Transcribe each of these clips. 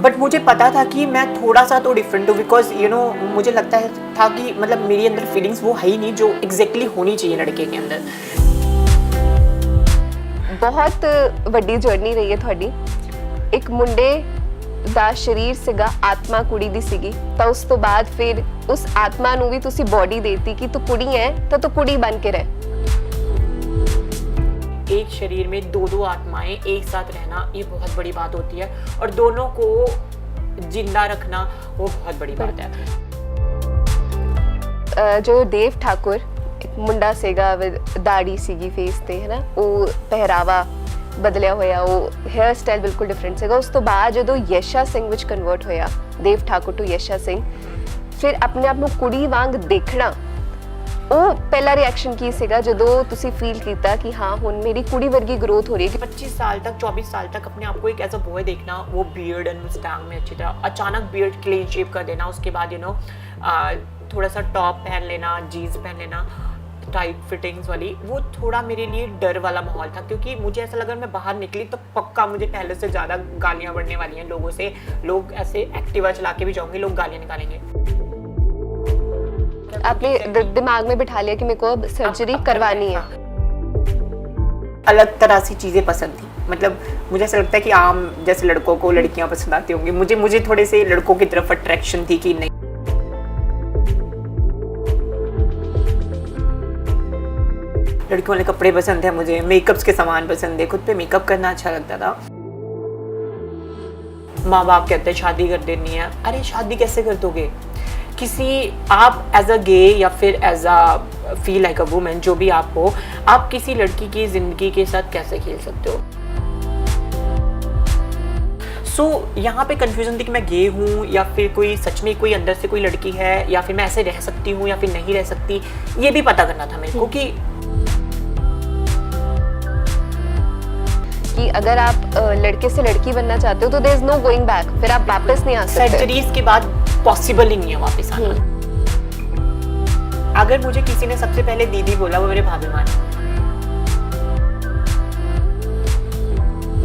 But मुझे पता था कि मैं थोड़ा सा तो डिफरेंट हूँ, बिकॉज मुझे लगता है था कि मतलब मेरी अंदर फीलिंग्स वो है ही नहीं जो एग्जैक्टली होनी चाहिए लड़के के अंदर। बहुत ਵੱਡੀ ਜਰਨੀ ਰਹੀ ਹੈ ਤੁਹਾਡੀ। ਇੱਕ ਮੁੰਡੇ ਦਾ ਸਰੀਰ ਸੀਗਾ, ਆਤਮਾ ਕੁੜੀ ਦੀ ਸੀਗੀ, ਤਾਂ ਉਸ ਤੋਂ ਬਾਅਦ ਫਿਰ ਉਸ ਆਤਮਾ ਨੂੰ ਵੀ ਤੁਸੀਂ ਬੋਡੀ ਦੇਤੀ ਕਿ ਤੂੰ ਕੁੜੀ ਹੈ ਤਾਂ ਤੂੰ ਕੁੜੀ ਬਣ ਕੇ ਰਹਿ। एक शरीर में दो दो आत्माएं एक साथ रहना ये बहुत बड़ी बात होती है, और दोनों को जिंदा रखना वो बहुत बड़ी बात है। ਜੋ ਦੇਵ ਠਾकुर ਇੱਕ ਮੁੰਡਾ ਸੀਗਾ, ਦਾੜੀ ਸੀਗੀ ਫੇਸ ਤੇ, ਹੈ ਨਾ, ਉਹ ਪਹਿਰਾਵਾ ਬਦਲਿਆ ਹੋਇਆ, ਉਹ हेयर ਸਟਾਈਲ ਬਿਲਕੁਲ ਡਿਫਰੈਂਟ ਸੀਗਾ। ਉਸ ਤੋਂ ਬਾਅਦ ਜਦੋਂ ਯਸ਼ਾ ਸਿੰਘ ਵਿੱਚ ਕਨਵਰਟ ਹੋਇਆ, ਦੇਵ ਠਾकुर ਟੂ ਯਸ਼ਾ ਸਿੰਘ, ਫਿਰ ਆਪਣੇ ਆਪ ਨੂੰ ਕੁੜੀ ਵਾਂਗ ਦੇਖਣਾ, ਉਹ ਪਹਿਲਾ ਰਿਐਕਸ਼ਨ ਕੀ ਸੀਗਾ ਜਦੋਂ ਤੁਸੀਂ ਫੀਲ ਕੀਤਾ ਕਿ ਹਾਂ ਹੁਣ ਮੇਰੀ ਕੁੜੀ ਵਰਗੀ ग्रोथ हो रही है? 25 साल तक 24 साल तक अपने आप को एक एज अ बॉय देखना, वो बियर्ड एंड मुस्टैंग में अच्छी तरह, अचानक बियर्ड क्लीन शेव कर देना, उसके बाद थोड़ा सा टॉप पहन लेना, जीन्स पहन लेना टाइट फिटिंग्स वाली, वो थोड़ा मेरे लिए डर वाला माहौल था, क्योंकि मुझे ऐसा लगा मैं बाहर निकली तो पक्का मुझे पहले से ज़्यादा गालियाँ बढ़ने वाली हैं लोगों से। लोग ऐसे एक्टिवा चला के भी जाऊँगी, लोग गालियाँ निकालेंगे। आपने दिमाग में बिठा लिया कि मेरे को अब सर्जरी करवानी है। अलग तरह सी चीज़ें पसंद थी, मतलब मुझे ऐसा लगता है कि आम जैसे लड़कों को लड़कियां पसंद आती होंगी, मुझे थोड़े से लड़कों की तरफ अट्रैक्शन थी कि नहीं। लड़कियों वाले कपड़े पसंद है, मुझे मेकअप्स के सामान पसंद है, खुद पे मेकअप करना अच्छा लगता था। माँ बाप कहते हैं शादी कर देनी है। अरे शादी कैसे कर दोगे? किसी आप एज अ गे या फिर as a feel like a women, जो भी आप हो, आप किसी लड़की की ज़िंदगी के साथ कैसे खेल सकते हो? यहाँ पे कंफ्यूजन थी कि मैं गे हूँ या फिर कोई सच में कोई अंदर से कोई लड़की है, या फिर मैं ऐसे रह सकती हूँ या फिर नहीं रह सकती, ये भी पता करना था मेरे को कि अगर आप लड़के से लड़की बनना चाहते हो तो there is no going back, फिर आप वापस नहीं आ सकते। सर्जरीज के बाद पॉसिबल ही नहीं है वापस आना। अगर मुझे किसी ने सबसे पहले दीदी बोला, वो मेरे भाभी मान।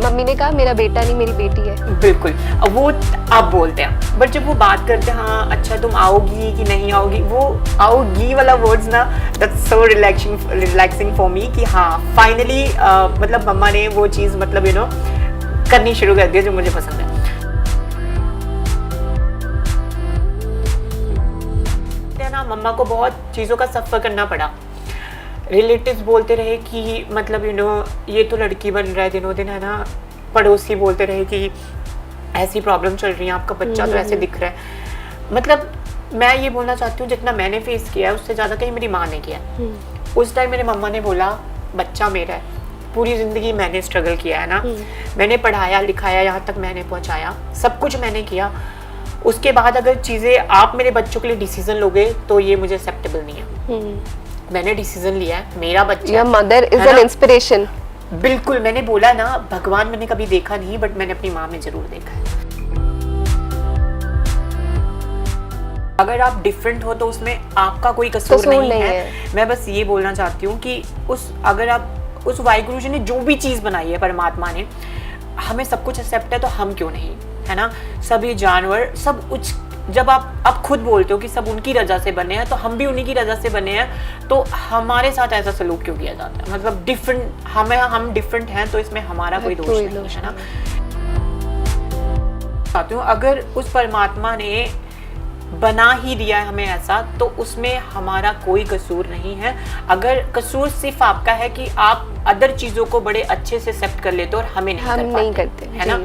मम्मी ने कहा मेरा बेटा नहीं मेरी बेटी है। बिल्कुल, वो आप बोलते हैं, बट जब वो बात करते हैं, हाँ अच्छा तुम आओगी कि नहीं आओगी, वो आओगी वाला वर्ड्स ना, that's so relaxing for me कि हाँ फाइनली मतलब मम्मा ने वो चीज़ मतलब करनी शुरू कर दी जो मुझे पसंद है। ना मम्मा को बहुत चीज़ों का सफ़र करना पड़ा। रिलेटिव्स बोलते रहे कि मतलब ये तो लड़की बन रहा है दिनों दिन, है ना, पड़ोसी बोलते रहे कि ऐसी प्रॉब्लम चल रही है, आपका बच्चा तो ऐसे दिख रहा है। मतलब मैं ये बोलना चाहती हूँ जितना मैंने फेस किया है उससे ज़्यादा कहीं मेरी माँ ने किया। उस टाइम मेरे मम्मा ने बोला बच्चा मेरा है, पूरी ज़िंदगी मैंने स्ट्रगल किया है ना, मैंने पढ़ाया लिखाया, यहाँ तक मैंने पहुँचाया, सब कुछ मैंने किया। उसके बाद अगर चीज़ें आप मेरे बच्चों के लिए डिसीजन लोगे तो ये मुझे एक्सेप्टेबल नहीं है। मैंने डिसीजन लिया है, मेरा बच्चा, your mother is an inspiration. बिल्कुल, मैंने बोला ना भगवान मैंने कभी देखा नहीं, बट मैंने अपनी माँ में जरूर देखा है। अगर आप डिफरेंट हो तो उसमें आपका कोई कसूर नहीं है। मैं बस ये बोलना चाहती हूँ कि अगर आप उस वाहिगुरु जी ने जो भी चीज़ बनाई है, परमात्मा ने, हमें सब कुछ एक्सेप्ट है तो हम क्यों नहीं, है ना। सभी जानवर सब कुछ, जब आप खुद बोलते हो कि सब उनकी रजा से बने हैं, तो हम भी उन्हीं की रजा से बने हैं, तो हमारे साथ ऐसा सलूक क्यों किया जाता है? मतलब डिफरेंट हम डिफरेंट हैं, तो इसमें हमारा कोई दोष नहीं है ना। चाहती हूँ अगर उस परमात्मा ने बना ही दिया है हमें ऐसा, तो उसमें हमारा कोई कसूर नहीं है। अगर कसूर सिर्फ आपका है कि आप अदर चीज़ों को बड़े अच्छे से एक्सेप्ट कर लेते हो और हमें नहीं करते, है ना।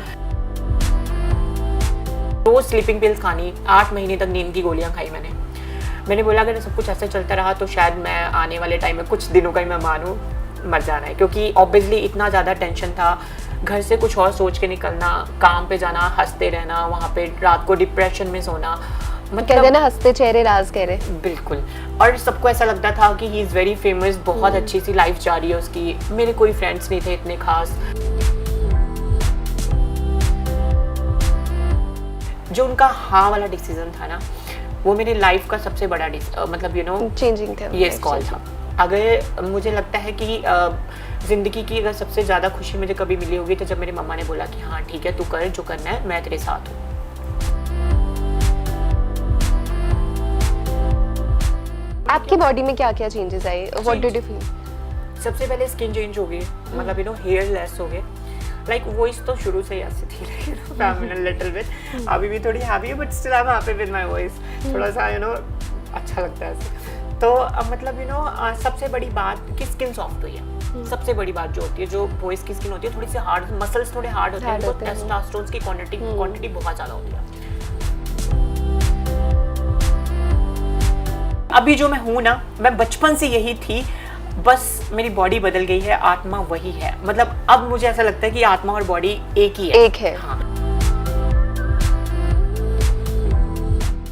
रोज स्लीपिंग पिल्स खानी, 8 महीने तक नींद की गोलियां खाई मैंने बोला अगर सब कुछ ऐसे चलता रहा तो शायद मैं आने वाले टाइम में कुछ दिनों का ही मैं मानूं मर जाना है, क्योंकि ऑब्वियसली इतना ज़्यादा टेंशन था, घर से कुछ और सोच के निकलना, काम पे जाना, हंसते रहना, वहाँ पे रात को डिप्रेशन में सोना, मतलब ना हंसते चेहरे राज कह रहे। बिल्कुल, और सबको ऐसा लगता था कि ही इज़ वेरी फेमस, बहुत अच्छी सी लाइफ जा रही है उसकी। मेरे कोई फ्रेंड्स नहीं थे इतने खास। जो उनका हाँ वाला डिसीजन था ना, वो मेरी लाइफ का सबसे बड़ा मतलब चेंजिंग था, ये कॉल था। अगर मुझे लगता है कि ज़िंदगी की अगर सबसे ज़्यादा खुशी मुझे कभी मिली होगी तो जब मेरी मम्मा ने बोला कि हाँ ठीक है तू कर जो करना है, मैं तेरे साथ हूँ। आपकी बॉडी में क्या क्या चेंजेस आए, व्हाट डिड यू फील? सबसे पहले स्किन चेंज हो गई, मतलब हेयर लेस हो गए। लाइक वॉइस तो शुरू से ही ऐसी थी, लेकिन लिटिल बिट अभी भी थोड़ी हैवी है, but still I am happy with my voice. थोड़ा सा अच्छा लगता है ऐसे। तो मतलब सबसे बड़ी बात कि स्किन सॉफ्ट हुई है। सबसे बड़ी बात जो होती है, जो बॉयज की स्किन होती है थोड़ी सी हार्ड, मसल्स थोड़े हार्ड होते हैं, तो टेस्टोस्टेरोन की क्वांटिटी बहुत ज़्यादा होती है। अभी जो मैं हूँ ना, मैं बचपन से यही थी, बस मेरी बॉडी बदल गई है, आत्मा वही है। मतलब अब मुझे ऐसा लगता है कि आत्मा और बॉडी एक ही है। एक है। हाँ।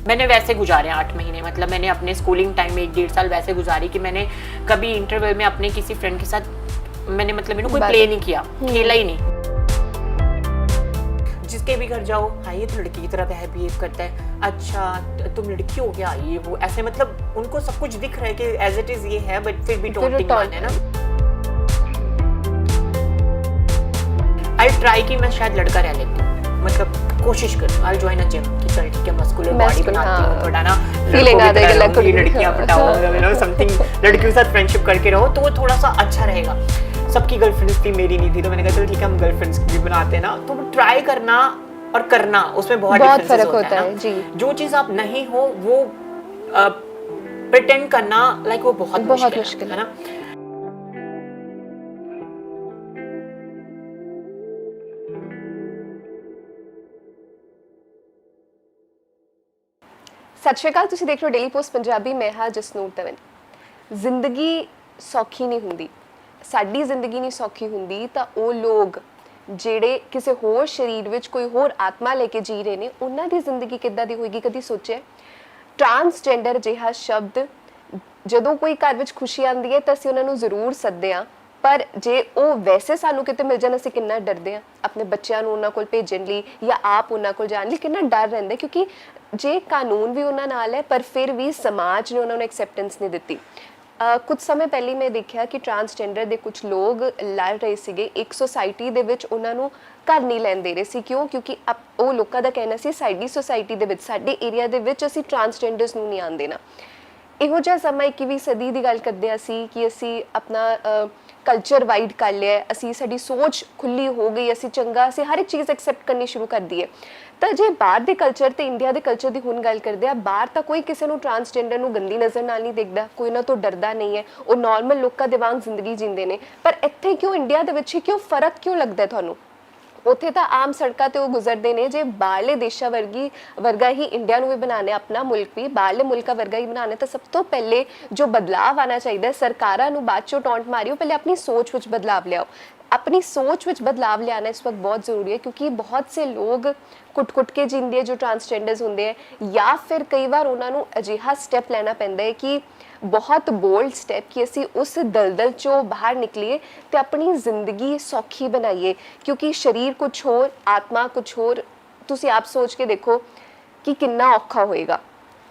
मैंने वैसे गुजारे 8 महीने, मतलब मैंने अपने स्कूलिंग टाइम में 1-1.5 साल वैसे गुजारी कि मैंने कभी इंटरवल में अपने किसी फ्रेंड के साथ मैंने मतलब कोई प्ले नहीं किया, खेला ही नहीं। जिसके भी घर जाओ, हाँ ये तो लड़की की तरह बिहेव करता है, अच्छा तुम लड़की हो क्या, ये वो ऐसे, मतलब उनको सब कुछ दिख रहा है कि एज इट इज ये है, बट फिर भी टॉन्टिंग है ना। आई ट्राई कि मैं शायद लड़का रह लेती हूँ, मतलब कोशिश करूँ, आई जॉइन अ जिम कि चल ठीक है मस्कुलर बॉडी बनाती हूँ, थोड़ा ना फीलिंग आ जाएगी, लड़कियां पटाओ, समथिंग लड़कियों के साथ फ्रेंडशिप करके रहो तो वो थोड़ा सा अच्छा रहेगा। सबकी गर्लफ्रेंड्स थी, मेरी नहीं थी, तो मैंने कहा चल ठीक है हम गर्लफ्रेंड्स भी बनाते हैं ना। तो ट्राई करना और करना, उसमें बहुत फर्क होता है जी। जो चीज आप नहीं हो वो प्रिटेंड करना, लाइक वो बहुत मुश्किल है ना। ਸਤਿ ਸ਼੍ਰੀ ਅਕਾਲ, ਤੁਸੀਂ ਦੇਖ ਰਹੇ ਹੋ ਡੇਲੀ ਪੋਸਟ ਪੰਜਾਬੀ। ਮੈਂ ਹਾਂ ਜਸਨੂਰ ਤਵਨ। ਜ਼ਿੰਦਗੀ ਸੌਖੀ ਨਹੀਂ ਹੁੰਦੀ, ਸਾਡੀ ਜ਼ਿੰਦਗੀ ਨਹੀਂ ਸੌਖੀ ਹੁੰਦੀ ਤਾਂ ਉਹ ਲੋਕ ਜਿਹੜੇ ਕਿਸੇ ਹੋਰ ਸਰੀਰ ਵਿੱਚ ਕੋਈ ਹੋਰ ਆਤਮਾ ਲੈ ਕੇ ਜੀ ਰਹੇ ਨੇ, ਉਹਨਾਂ ਦੀ ਜ਼ਿੰਦਗੀ ਕਿੱਦਾਂ ਦੀ ਹੋਏਗੀ? ਕਦੀ ਸੋਚਿਆ? ਟਰਾਂਸਜੈਂਡਰ ਜਿਹਾ ਸ਼ਬਦ ਜਦੋਂ ਕੋਈ ਘਰ ਵਿੱਚ ਖੁਸ਼ੀ ਆਉਂਦੀ ਹੈ ਤਾਂ ਅਸੀਂ ਉਹਨਾਂ ਨੂੰ ਜ਼ਰੂਰ ਸੱਦਦੇ ਹਾਂ, ਪਰ ਜੇ ਉਹ ਵੈਸੇ ਸਾਨੂੰ ਕਿਤੇ ਮਿਲ ਜਾਣ ਅਸੀਂ ਕਿੰਨਾ ਡਰਦੇ ਹਾਂ ਆਪਣੇ ਬੱਚਿਆਂ ਨੂੰ ਉਹਨਾਂ ਕੋਲ ਭੇਜਣ ਲਈ ਜਾਂ ਆਪ ਉਹਨਾਂ ਕੋਲ ਜਾਣ ਲਈ, ਕਿੰਨਾ ਡਰ ਰਹਿੰਦਾ, ਕਿਉਂਕਿ ਜੇ ਕਾਨੂੰਨ ਵੀ ਉਹਨਾਂ ਨਾਲ ਹੈ ਪਰ ਫਿਰ ਵੀ ਸਮਾਜ ਨੇ ਉਹਨਾਂ ਨੂੰ ਐਕਸੈਪਟੈਂਸ ਨਹੀਂ ਦਿੱਤੀ। ਕੁਝ ਸਮੇਂ ਪਹਿਲੇ ਮੈਂ ਦੇਖਿਆ ਕਿ ਟਰਾਂਸਜੈਂਡਰ ਦੇ ਕੁਝ ਲੋਕ ਲੜ ਰਹੇ ਸੀਗੇ, ਇੱਕ ਸੁਸਾਇਟੀ ਦੇ ਵਿੱਚ ਉਹਨਾਂ ਨੂੰ ਘਰ ਨਹੀਂ ਲੈਣ ਦੇ ਰਹੇ ਸੀ। ਕਿਉਂ? ਕਿਉਂਕਿ ਉਹ ਲੋਕਾਂ ਦਾ ਕਹਿਣਾ ਸੀ ਸਾਡੀ ਸੁਸਾਇਟੀ ਦੇ ਵਿੱਚ, ਸਾਡੇ ਏਰੀਆ ਦੇ ਵਿੱਚ ਅਸੀਂ ਟਰਾਂਸਜੈਂਡਰਸ ਨੂੰ ਨਹੀਂ ਆਉਣ ਦੇਣਾ। ਇਹੋ ਜਿਹਾ ਸਮਾਂ 21ਵੀਂ ਸਦੀ ਦੀ ਗੱਲ ਕਰਦੇ ਹਾਂ ਅਸੀਂ ਕਿ ਅਸੀਂ ਆਪਣਾ ਕਲਚਰ ਵਾਈਡ ਕਰ ਲਿਆ, ਅਸੀਂ ਸਾਡੀ ਸੋਚ ਖੁੱਲੀ ਹੋ ਗਈ, ਅਸੀਂ ਚੰਗਾ, ਅਸੀਂ ਹਰ ਇੱਕ ਚੀਜ਼ ਐਕਸੈਪਟ ਕਰਨੀ ਸ਼ੁਰੂ ਕਰ ਦਈਏ। ਤਾਂ ਜੇ ਬਾਹਰ ਦੇ ਕਲਚਰ ਤੇ ਇੰਡੀਆ ਦੇ ਕਲਚਰ ਦੀ ਹੁਣ ਗੱਲ ਕਰਦੇ ਆ, ਬਾਹਰ ਤਾਂ ਕੋਈ ਕਿਸੇ ਨੂੰ ਟਰਾਂਸਜੈਂਡਰ ਨੂੰ ਗੰਦੀ ਨਜ਼ਰ ਨਾਲ ਨਹੀਂ ਦੇਖਦਾ, ਕੋਈ ਉਹਨਾਂ ਤੋਂ ਡਰਦਾ ਨਹੀਂ ਹੈ, ਉਹ ਨਾਰਮਲ ਲੋਕਾਂ ਦੇ ਵਾਂਗ ਜ਼ਿੰਦਗੀ ਜੀਂਦੇ ਨੇ। ਪਰ ਇੱਥੇ ਕਿਉਂ, ਇੰਡੀਆ ਦੇ ਵਿੱਚ ਕਿਉਂ ਫਰਕ ਕਿਉਂ ਲੱਗਦਾ ਤੁਹਾਨੂੰ? ਉੱਥੇ ਤਾਂ ਆਮ ਸੜਕਾਂ ਤੇ ਉਹ ਗੁਜ਼ਰਦੇ ਨੇ। ਜੇ ਬਾਹਰਲੇ ਦੇਸ਼ਾਂ ਵਰਗਾ ਹੀ ਇੰਡੀਆ ਨੂੰ ਵੀ ਬਣਾਉਣਾ, ਆਪਣਾ ਮੁਲਕ ਵੀ ਬਾਹਰਲੇ ਮੁਲਕਾਂ ਵਰਗਾ ਹੀ ਬਣਾਉਣਾ, ਤਾਂ ਸਭ ਤੋਂ ਪਹਿਲੇ ਜੋ ਬਦਲਾਵ ਆਉਣਾ ਚਾਹੀਦਾ, ਸਰਕਾਰਾਂ ਨੂੰ ਬਾਅਦ ਚੋਂ ਟੌਂਟ ਮਾਰਿਓ, ਪਹਿਲੇ ਆਪਣੀ ਸੋਚ ਵਿੱਚ ਬਦਲਾਵ ਲਿਆਓ। अपनी सोच ਵਿੱਚ ਬਦਲਾਵ ਲਿਆਣਾ ਇਸ ਵਕਤ ਬਹੁਤ ਜ਼ਰੂਰੀ ਹੈ, ਕਿਉਂਕਿ ਬਹੁਤ ਸੇ ਲੋਕ ਕੁੱਟ ਕੇ ਜਿੰਦੇ ਜੋ ਟਰਾਂਸਜੈਂਡਰਸ ਹੁੰਦੇ ਹੈ, ਜਾਂ ਫਿਰ ਕਈ ਵਾਰ ਉਹਨਾਂ ਨੂੰ ਅਜਿਹਾ ਸਟੈਪ ਲੈਣਾ ਪੈਂਦਾ ਹੈ ਕਿ ਬਹੁਤ ਬੋਲਡ ਸਟੈਪ ਕਿ ਅਸੀਂ ਉਸ ਦਲਦਲ ਚੋਂ ਬਾਹਰ ਨਿਕਲੀਏ ਤੇ ਆਪਣੀ ਜ਼ਿੰਦਗੀ ਸੌਖੀ ਬਣਾਈਏ, ਕਿਉਂਕਿ ਸਰੀਰ ਕੁਝ ਹੋਰ, ਆਤਮਾ ਕੁਝ ਹੋਰ। ਤੁਸੀਂ ਆਪ ਸੋਚ ਕੇ ਦੇਖੋ ਕਿ ਕਿੰਨਾ ਔਖਾ ਹੋਏਗਾ।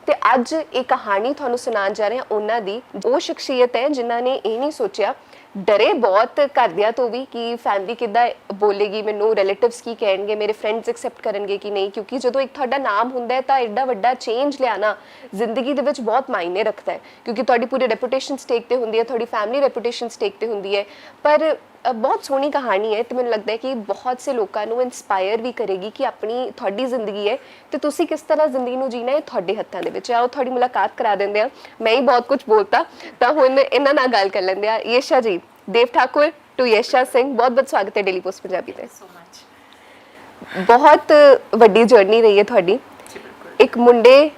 ਤੇ ਅੱਜ ਇਹ ਕਹਾਣੀ ਤੁਹਾਨੂੰ ਸੁਣਾਉਣ ਜਾ ਰਹੇ ਹਾਂ ਉਹਨਾਂ ਦੀ। ਉਹ ਸ਼ਖਸੀਅਤ ਹੈ ਜਿਨ੍ਹਾਂ ਨੇ ਇਹ ਨਹੀਂ ਸੋਚਿਆ, ਡਰੇ ਬਹੁਤ ਘਰਦਿਆਂ ਤੋਂ ਵੀ ਕਿ ਫੈਮਿਲੀ ਕਿੱਦਾਂ ਬੋਲੇਗੀ, ਮੈਨੂੰ ਰਿਲੇਟਿਵਸ ਕੀ ਕਹਿਣਗੇ, ਮੇਰੇ ਫਰੈਂਡਸ ਐਕਸੈਪਟ ਕਰਨਗੇ ਕਿ ਨਹੀਂ, ਕਿਉਂਕਿ ਜਦੋਂ ਇੱਕ ਤੁਹਾਡਾ ਨਾਮ ਹੁੰਦਾ ਹੈ ਤਾਂ ਐਡਾ ਵੱਡਾ ਚੇਂਜ ਲਿਆਉਣਾ ਜ਼ਿੰਦਗੀ ਦੇ ਵਿੱਚ ਬਹੁਤ ਮਾਇਨੇ ਰੱਖਦਾ ਹੈ, ਕਿਉਂਕਿ ਤੁਹਾਡੀ ਪੂਰੀ ਰੈਪੂਟੇਸ਼ਨ ਸਟੇਕ ਤੇ ਹੁੰਦੀ ਹੈ, ਤੁਹਾਡੀ ਫੈਮਿਲੀ ਰੈਪੂਟੇਸ਼ਨ ਸਟੇਕ ਤੇ ਹੁੰਦੀ ਹੈ। ਪਰ ਬਹੁਤ ਸੋਹਣੀ ਕਹਾਣੀ ਹੈ ਤੇ ਮੈਨੂੰ ਲੱਗਦਾ ਹੈ ਕਿ ਬਹੁਤ ਸੇ ਲੋਕਾਂ ਨੂੰ ਇਨਸਪਾਇਰ ਵੀ ਕਰੇਗੀ ਕਿ ਆਪਣੀ ਤੁਹਾਡੀ ਜ਼ਿੰਦਗੀ ਹੈ ਤੇ ਤੁਸੀਂ ਕਿਸ ਤਰ੍ਹਾਂ ਜ਼ਿੰਦਗੀ ਨੂੰ ਜੀਣਾ ਹੈ ਤੁਹਾਡੇ ਹੱਥਾਂ ਦੇ ਵਿੱਚ। ਆਓ ਤੁਹਾਡੀ ਮੁਲਾਕਾਤ ਕਰਾ ਦਿੰਦੇ ਆ। ਮੈਂ ਹੀ ਬਹੁਤ ਕੁਝ ਬੋਲਤਾ ਤਾਂ ਹੁਣ ਇਹਨਾਂ ਨਾਲ ਗੱਲ ਕਰ ਲੈਂਦੇ ਆ। ਯਸ਼ਾ ਜੀ, ਦੇਵ ਠਾਕੁਰ ਟੂ ਯਸ਼ਾ ਸਿੰਘ, ਬਹੁਤ ਬਹੁਤ ਸਵਾਗਤ ਹੈ ਡੇਲੀ ਪੋਸਟ ਪੰਜਾਬੀ ਤੇ। So much. ਬਹੁਤ ਵੱਡੀ ਜਰਨੀ ਰਹੀ ਹੈ ਤੁਹਾਡੀ। ਇੱਕ ਮੁੰਡੇ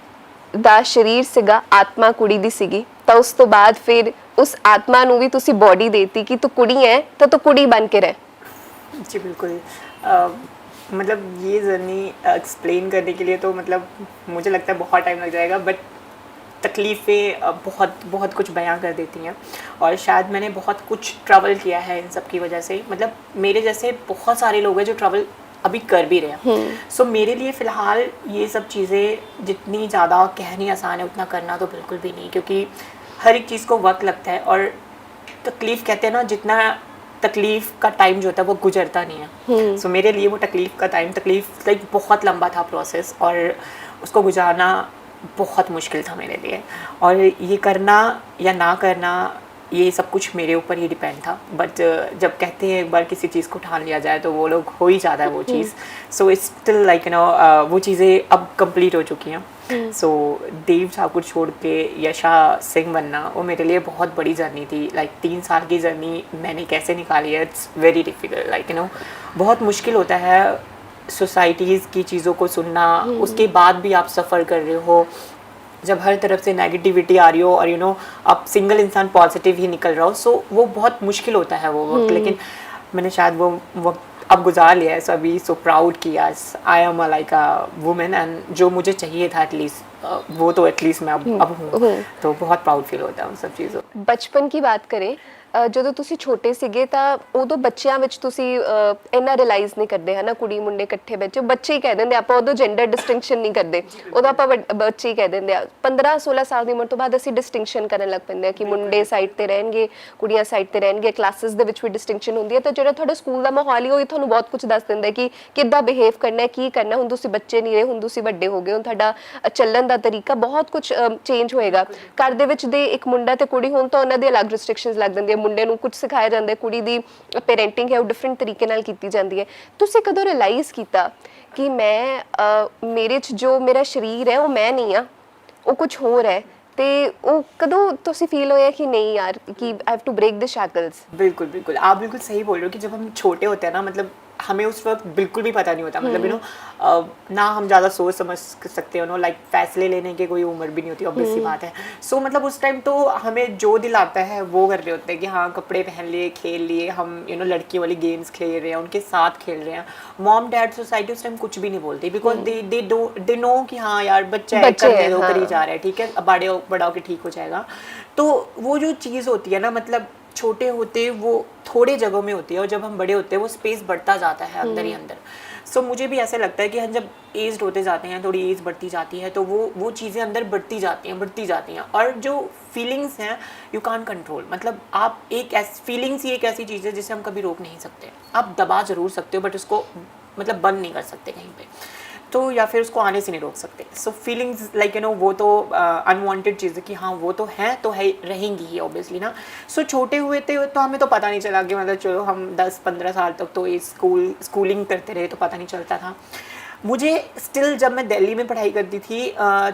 ਦਾ ਸਰੀਰ ਸੀਗਾ, ਆਤਮਾ ਕੁੜੀ ਦੀ ਸੀਗੀ, ਤਾਂ ਉਸ ਤੋਂ ਬਾਅਦ ਫਿਰ उस आत्मा ਨੂੰ ਵੀ ਤੁਸੀਂ बॉडी देती कि तू कुड़ी है तो तू कुड़ी बन के रह। जी बिल्कुल। मतलब ये जर्नी एक्सप्लेन करने के लिए तो मतलब मुझे लगता है बहुत टाइम लग जाएगा, बट तकलीफ़ें बहुत कुछ बयां कर देती हैं। और शायद मैंने बहुत कुछ ट्रैवल किया है इन सब की वजह से, मतलब मेरे जैसे बहुत सारे लोग हैं जो ट्रैवल अभी कर भी रहे हैं। सो मेरे लिए फ़िलहाल ये सब चीज़ें जितनी ज़्यादा कहनी आसान है उतना करना तो बिल्कुल भी नहीं, क्योंकि हर एक चीज़ को वक्त लगता है। और तकलीफ़ कहते हैं ना, जितना तकलीफ़ का टाइम जो होता है वो गुजरता नहीं है। सो मेरे लिए वो तकलीफ़ का टाइम, तकलीफ़ लाइक बहुत लंबा था प्रोसेस, और उसको गुजारना बहुत मुश्किल था मेरे लिए, और ये करना या ना करना ये सब कुछ मेरे ऊपर ही डिपेंड था। बट जब कहते हैं एक बार किसी चीज़ को ठान लिया जाए तो वो लोग हो ही जाता है वो चीज़। सो इट्स स्टिल लाइक वो चीज़ें अब कंप्लीट हो चुकी हैं। सो देव ठाकुर छोड़ के यशा सिंह बनना वो मेरे लिए बहुत बड़ी जर्नी थी। लाइक 3 साल की जर्नी मैंने कैसे निकाली है, इट्स वेरी डिफ़िकल्ट। लाइक बहुत मुश्किल होता है सोसाइटीज़ की चीज़ों को सुनना, उसके बाद भी आप सफ़र कर रहे हो, जब हर तरफ से नेगेटिविटी आ रही हो और आप सिंगल इंसान पॉजिटिव ही निकल रहा हो। सो वो बहुत मुश्किल होता है वो वक्त। लेकिन मैंने शायद वो वक्त अब गुजार लिया है। सो अभी सो प्राउड कि yes I am like a women, and जो मुझे चाहिए था एटलीस्ट वो तो एटलीस्ट मैं अब हूँ। तो बहुत प्राउड फील होता है उन सब चीज़ों। बचपन की बात करें, ਜਦੋਂ ਤੁਸੀਂ ਛੋਟੇ ਸੀਗੇ ਤਾਂ ਉਦੋਂ ਬੱਚਿਆਂ ਵਿੱਚ ਤੁਸੀਂ ਇੰਨਾ ਰਿਅਲਾਈਜ਼ ਨਹੀਂ ਕਰਦੇ ਹਨਾ, ਕੁੜੀ ਮੁੰਡੇ ਇਕੱਠੇ ਬੱਚੇ ਹੀ ਕਹਿ ਦਿੰਦੇ ਆਪਾਂ, ਉਦੋਂ ਜੈਂਡਰ ਡਿਸਟਿੰਕਸ਼ਨ ਨਹੀਂ ਕਰਦੇ, ਉਦੋਂ ਆਪਾਂ ਬੱਚੇ ਹੀ ਕਹਿ ਦਿੰਦੇ ਆ। 15-16 ਸਾਲ ਦੀ ਉਮਰ ਤੋਂ ਬਾਅਦ ਅਸੀਂ ਡਿਸਟਿੰਕਸ਼ਨ ਕਰਨ ਲੱਗ ਪੈਂਦੇ ਆ ਕਿ ਮੁੰਡੇ ਸਾਈਡ ਤੇ ਰਹਿਣਗੇ, ਕੁੜੀਆਂ ਸਾਈਡ ਤੇ ਰਹਿਣਗੇ। ਕਲਾਸਿਸ ਦੇ ਵਿੱਚ ਵੀ ਡਿਸਟਿੰਕਸ਼ਨ ਹੁੰਦੀ ਹੈ, ਤਾਂ ਜਿਹੜਾ ਤੁਹਾਡਾ ਸਕੂਲ ਦਾ ਮਾਹੌਲ ਹੀ ਉਹ ਤੁਹਾਨੂੰ ਬਹੁਤ ਕੁਝ ਦੱਸ ਦਿੰਦਾ ਕਿ ਕਿੱਦਾਂ ਬਿਹੇਵ ਕਰਨਾ ਹੈ, ਕੀ ਕਰਨਾ। ਹੁਣ ਤੁਸੀਂ ਬੱਚੇ ਨਹੀਂ ਰਹੇ, ਹੁਣ ਤੁਸੀਂ ਵੱਡੇ ਹੋ ਗਏ, ਹੁਣ ਤੁਹਾਡਾ ਚੱਲਣ ਦਾ ਤਰੀਕਾ ਬਹੁਤ ਕੁਝ ਚੇਂਜ ਹੋਏਗਾ। ਘਰ ਦੇ ਵਿੱਚ ਦੇ ਇੱਕ ਮੁੰਡਾ ਤੇ ਕੁੜੀ ਹੋਣ ਤਾਂ ਉਹਨਾਂ ਦੀ ਅਲੱਗ ਰਿਸਟ੍ਰਿਕਸ਼ਨਸ ਲੱਗ ਜਾਂਦੀਆਂ, ਮੁੰਡੇ ਨੂੰ ਕੁਝ ਸਿਖਾਇਆ ਜਾਂਦਾ, ਕੁੜੀ ਦੀ ਪੇਰੈਂਟਿੰਗ ਹੈ ਉਹ ਡਿਫਰੈਂਟ ਤਰੀਕੇ ਨਾਲ ਕੀਤੀ ਜਾਂਦੀ ਹੈ। ਤੁਸੀਂ ਕਦੋਂ ਰਿਅਲਾਈਜ਼ ਕੀਤਾ ਕਿ ਮੈਂ ਮੇਰੇ 'ਚ ਜੋ ਮੇਰਾ ਸਰੀਰ ਹੈ ਉਹ ਮੈਂ ਨਹੀਂ ਆ, ਉਹ ਕੁਝ ਹੋਰ ਹੈ? ਤੇ ਉਹ ਕਦੋਂ ਤੁਸੀਂ ਫੀल ਹੋਇਆ कि नहीं यार कि I have to break the shackles? बिल्कुल बिल्कुल, आप बिल्कुल सही बोल रहे हो कि जब हम छोटे होते हैं ना, मतलब हमें उस वक्त बिल्कुल भी पता नहीं होता। मतलब ना हम ज़्यादा सोच समझ सकते हो, लाइक फैसले लेने की कोई उम्र भी नहीं होती, ऑब्वियस सी बात है। सो मतलब उस टाइम तो हमें जो दिल आता है वो कर रहे होते हैं कि हाँ कपड़े पहन लिए, खेल लिए, हम लड़की वाली गेम्स खेल रहे हैं, उनके साथ खेल रहे हैं। मॉम डैड सोसाइटी उस टाइम कुछ भी नहीं बोलती, बिकॉज दे नो कि हाँ यार बच्चा है, करने दो, करी जा रहा है, ठीक है, बड़ा होके ठीक हो जाएगा। तो वो जो चीज़ होती है ना, मतलब छोटे होते वो थोड़े जगहों में होती है, और जब हम बड़े होते हैं वो स्पेस बढ़ता जाता है अंदर ही अंदर। सो मुझे भी ऐसा लगता है कि हम जब एज होते जाते हैं, थोड़ी एज बढ़ती जाती है, तो वो चीज़ें अंदर बढ़ती जाती हैं। और जो फीलिंग्स हैं यू कान कंट्रोल। मतलब आप फीलिंग्स ही एक ऐसी चीज़ है जिसे हम कभी रोक नहीं सकते। आप दबा ज़रूर सकते हो बट उसको मतलब बंद नहीं कर सकते कहीं पे, तो या फिर उसको आने से नहीं रोक सकते। सो फीलिंग्स लाइक वो तो अनवांटेड चीज़ है कि हाँ वो तो है, तो है, रहेंगी ही ऑब्वियसली ना। सो छोटे हुए थे तो हमें तो पता नहीं चला कि मतलब चलो हम 10-15 साल तक तो ये स्कूलिंग करते रहे तो पता नहीं चलता था। मुझे स्टिल जब मैं दिल्ली में पढ़ाई करती थी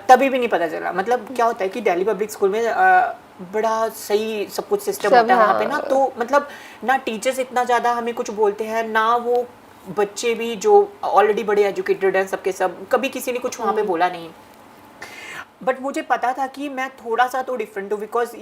तभी भी नहीं पता चला। मतलब क्या होता है कि दिल्ली पब्लिक स्कूल में बड़ा सही सब कुछ सिस्टम होता है वहाँ पे ना, तो मतलब ना टीचर्स इतना ज़्यादा हमें कुछ बोलते हैं, ना वो बच्चे भी जो ऑलरेडी बड़े एजुकेटेड हैं सबके सब, कभी किसी ने कुछ वहाँ पे बोला नहीं। बट मुझे पता था कि मैं थोड़ा सा तो डिफरेंट हूँ, बिकॉज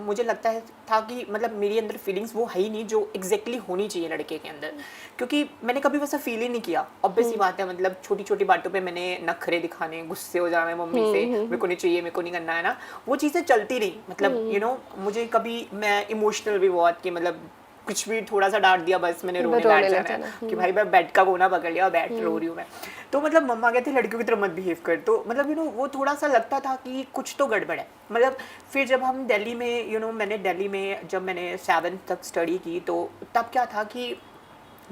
मुझे लगता है था कि मतलब मेरी अंदर फीलिंग्स वो है ही नहीं जो एग्जैक्टली होनी चाहिए लड़के के अंदर, क्योंकि मैंने कभी वैसा फील ही नहीं किया। ऑब्वियस सी बात है, मतलब छोटी छोटी बातों पे मैंने नखरे दिखाने, गुस्से हो जाना मम्मी से, मेरे को नहीं चाहिए, मेरे को नहीं करना है ना, वो चीज़ें चलती रही। मतलब मुझे कभी मैं इमोशनल भी बहुत कि मतलब कुछ भी थोड़ा सा डांट दिया बस मैंने रोने बैठ जाना है कि भाई मैं बेड का कोना पकड़ लिया और बैठ रो रही हूँ मैं। तो मतलब मम्मा कहते लड़कियों की तरह मत बिहेव कर, तो मतलब वो थोड़ा सा लगता था कि कुछ तो गड़बड़ है। मतलब फिर जब हम दिल्ली में मैंने दिल्ली में जब मैंने 7th तक स्टडी की, तो तब क्या था कि